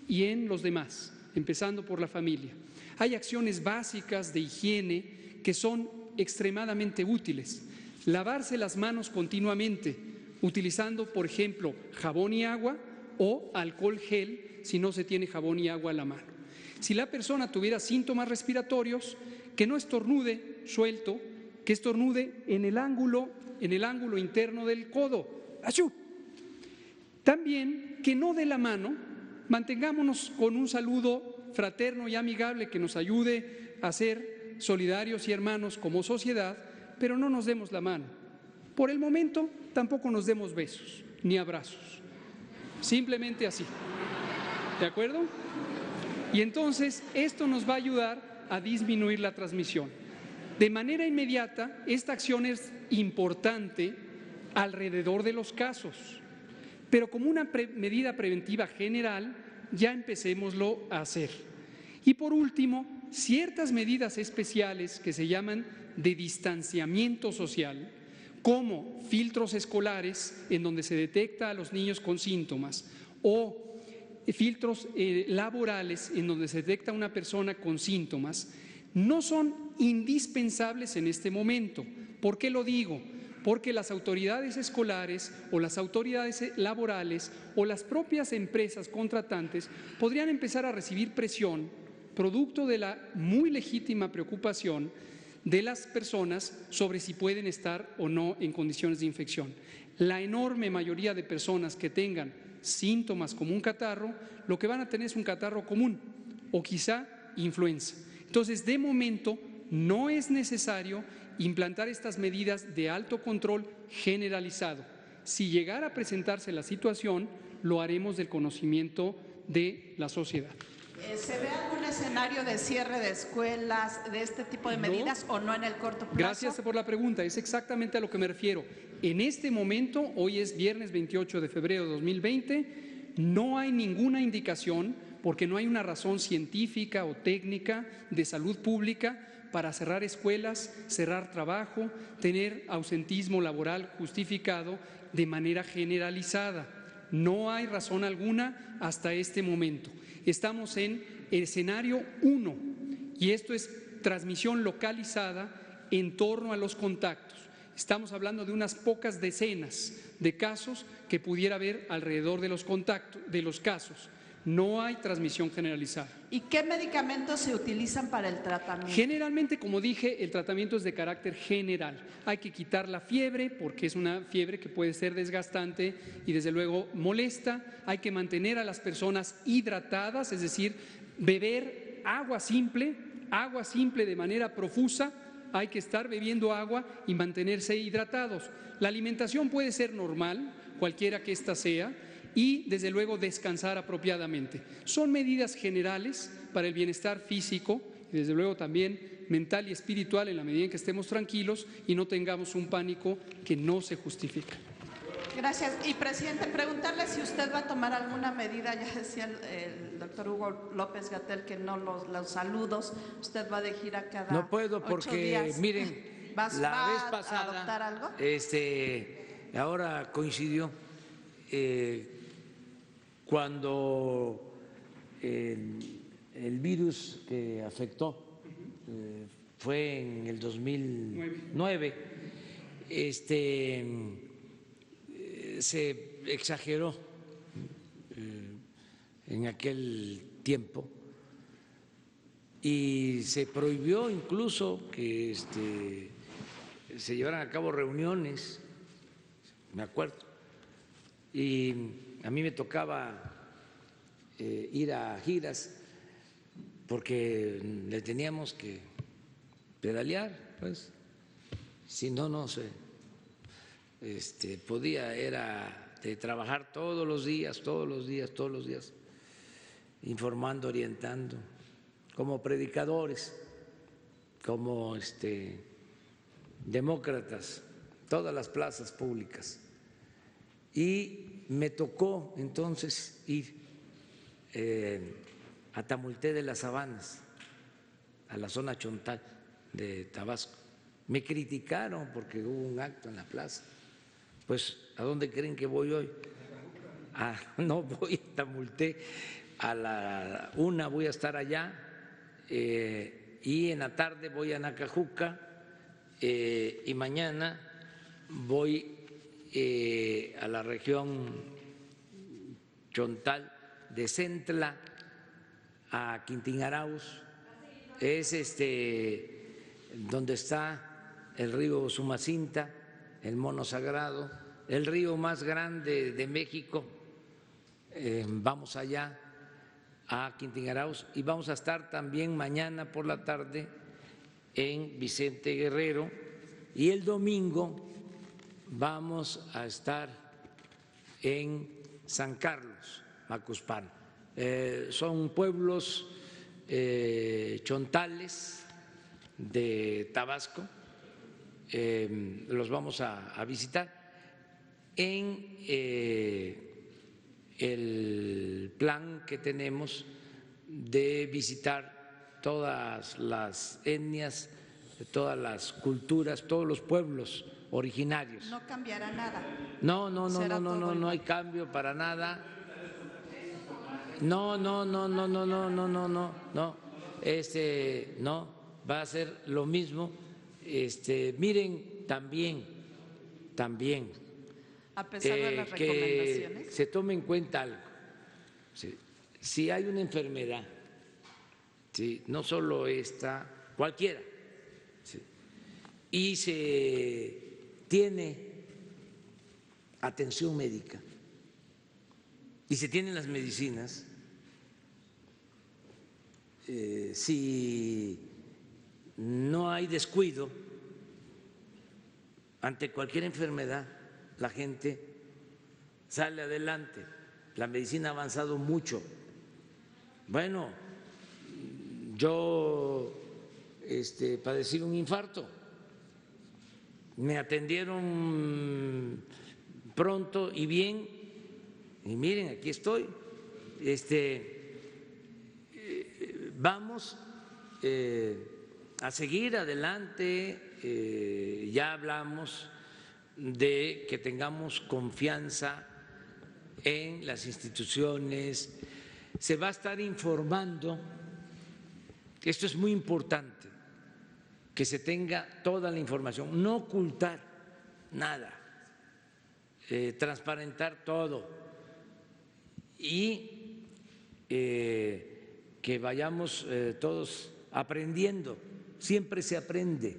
[SPEAKER 2] y en los demás, empezando por la familia. Hay acciones básicas de higiene que son extremadamente útiles. Lavarse las manos continuamente, utilizando, por ejemplo, jabón y agua o alcohol gel si no se tiene jabón y agua a la mano. Si la persona tuviera síntomas respiratorios, que no estornude suelto, que estornude en el ángulo interno del codo. ¡Achú! También que no dé la mano, mantengámonos con un saludo fraterno y amigable que nos ayude a ser solidarios y hermanos como sociedad, pero no nos demos la mano. Por el momento tampoco nos demos besos ni abrazos, simplemente así, ¿de acuerdo? Y entonces esto nos va a ayudar a disminuir la transmisión. De manera inmediata, esta acción es importante alrededor de los casos, pero como una medida preventiva general, ya empecémoslo a hacer. Y por último, ciertas medidas especiales que se llaman de distanciamiento social, como filtros escolares en donde se detecta a los niños con síntomas o filtros laborales en donde se detecta a una persona con síntomas, no son indispensables en este momento. ¿Por qué lo digo? Porque las autoridades escolares o las autoridades laborales o las propias empresas contratantes podrían empezar a recibir presión producto de la muy legítima preocupación de las personas sobre si pueden estar o no en condiciones de infección. La enorme mayoría de personas que tengan síntomas como un catarro, lo que van a tener es un catarro común o quizá influenza. Entonces, de momento, no es necesario implantar estas medidas de alto control generalizado. Si llegara a presentarse la situación, lo haremos del conocimiento de la sociedad.
[SPEAKER 10] ¿Se ve algún escenario de cierre de escuelas, de este tipo de medidas o no en el corto plazo?
[SPEAKER 2] Gracias por la pregunta, es exactamente a lo que me refiero. En este momento, hoy es viernes 28 de febrero de 2020, no hay ninguna indicación, porque no hay una razón científica o técnica de salud pública para cerrar escuelas, cerrar trabajo, tener ausentismo laboral justificado de manera generalizada. No hay razón alguna hasta este momento. Estamos en el escenario 1 y esto es transmisión localizada en torno a los contactos. Estamos hablando de unas pocas decenas de casos que pudiera haber alrededor de los contactos, de los casos. No hay transmisión generalizada.
[SPEAKER 10] ¿Y qué medicamentos se utilizan para el tratamiento?
[SPEAKER 2] Generalmente, como dije, el tratamiento es de carácter general. Hay que quitar la fiebre porque es una fiebre que puede ser desgastante y desde luego molesta. Hay que mantener a las personas hidratadas, es decir, beber agua simple de manera profusa. Hay que estar bebiendo agua y mantenerse hidratados. La alimentación puede ser normal, cualquiera que ésta sea, y desde luego descansar apropiadamente. Son medidas generales para el bienestar físico y desde luego también mental y espiritual en la medida en que estemos tranquilos y no tengamos un pánico que no se justifica.
[SPEAKER 10] Gracias. Y presidente, preguntarle si usted va a tomar alguna medida, ya decía el doctor Hugo López-Gatell que no los saludos, usted va de gira cada 8 días.
[SPEAKER 1] No puedo porque, miren, la vez pasada,
[SPEAKER 10] a adoptar algo?
[SPEAKER 1] Ahora coincidió cuando el virus que afectó fue en el 2009, se exageró en aquel tiempo y se prohibió incluso que se llevaran a cabo reuniones, me acuerdo, y a mí me tocaba ir a giras porque le teníamos que pedalear, pues, si no, no se podía, era de trabajar todos los días, informando, orientando, como predicadores, como demócratas, todas las plazas públicas. Y me tocó entonces ir a Tamulté de las Sabanas, a la zona Chontal de Tabasco. Me criticaron porque hubo un acto en la plaza. Pues, ¿a dónde creen que voy hoy? No voy a Tamulté, a la 1 voy a estar allá y en la tarde voy a Nacajuca y mañana voy a la región Chontal de Centla, a Quintín-Arauz, es donde está el río Sumacinta, el Mono Sagrado, el río más grande de México. Vamos allá a Quintín-Arauz y vamos a estar también mañana por la tarde en Vicente Guerrero y el domingo vamos a estar en San Carlos, Macuspana. Son pueblos chontales de Tabasco, los vamos a visitar en el plan que tenemos de visitar todas las etnias, todas las culturas, todos los pueblos originarios.
[SPEAKER 10] No cambiará nada.
[SPEAKER 1] No hay cambio para nada. No, va a ser lo mismo. Miren, también,
[SPEAKER 10] a pesar de las recomendaciones,
[SPEAKER 1] que se tome en cuenta algo. Si hay una enfermedad, no solo esta, cualquiera, y se tiene atención médica y se tienen las medicinas, si no hay descuido ante cualquier enfermedad, la gente sale adelante. La medicina ha avanzado mucho. Bueno, yo padecí un infarto, me atendieron pronto y bien, y miren, aquí estoy. Vamos a seguir adelante. Ya hablamos de que tengamos confianza en las instituciones, se va a estar informando, esto es muy importante, que se tenga toda la información, no ocultar nada, transparentar todo y que vayamos todos aprendiendo, siempre se aprende.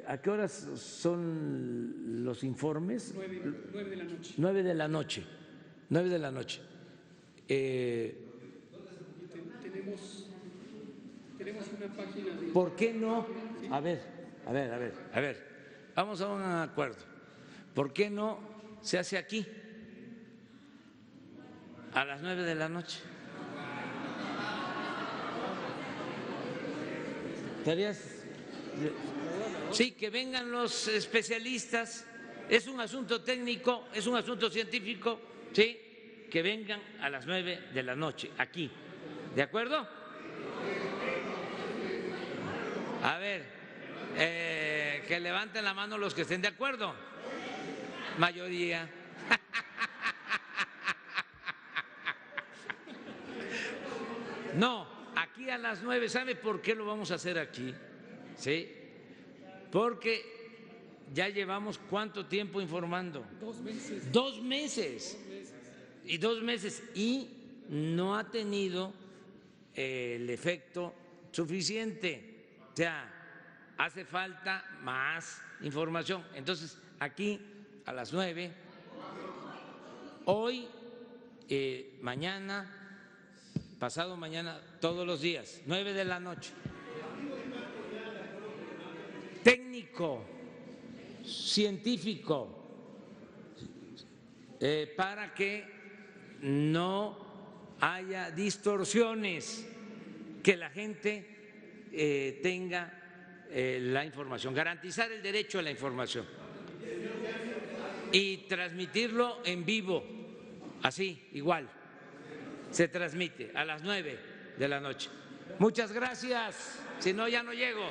[SPEAKER 1] ¿A qué horas son los informes?
[SPEAKER 2] 9 de la noche.
[SPEAKER 1] 9 de la noche. 9 de la noche.
[SPEAKER 2] Tenemos una página de...
[SPEAKER 1] ¿Por qué no? A ver. Vamos a un acuerdo. ¿Por qué no se hace aquí? A las 9 de la noche. ¿Estarías? Sí, que vengan los especialistas, es un asunto técnico, es un asunto científico, sí, que vengan a las 9 de la noche, aquí, ¿de acuerdo? A ver, que levanten la mano los que estén de acuerdo, mayoría. No, aquí a las 9, ¿sabe por qué lo vamos a hacer aquí? Sí. Porque ya llevamos ¿cuánto tiempo informando?
[SPEAKER 2] 2 meses.
[SPEAKER 1] 2 meses. Y no ha tenido el efecto suficiente. O sea, hace falta más información. Entonces, aquí a las 9, hoy, mañana, pasado mañana, todos los días, 9 de la noche. Técnico, científico, para que no haya distorsiones, que la gente tenga la información, garantizar el derecho a la información y transmitirlo en vivo, así, igual, se transmite a las 9 de la noche. Muchas gracias, si no ya no llego.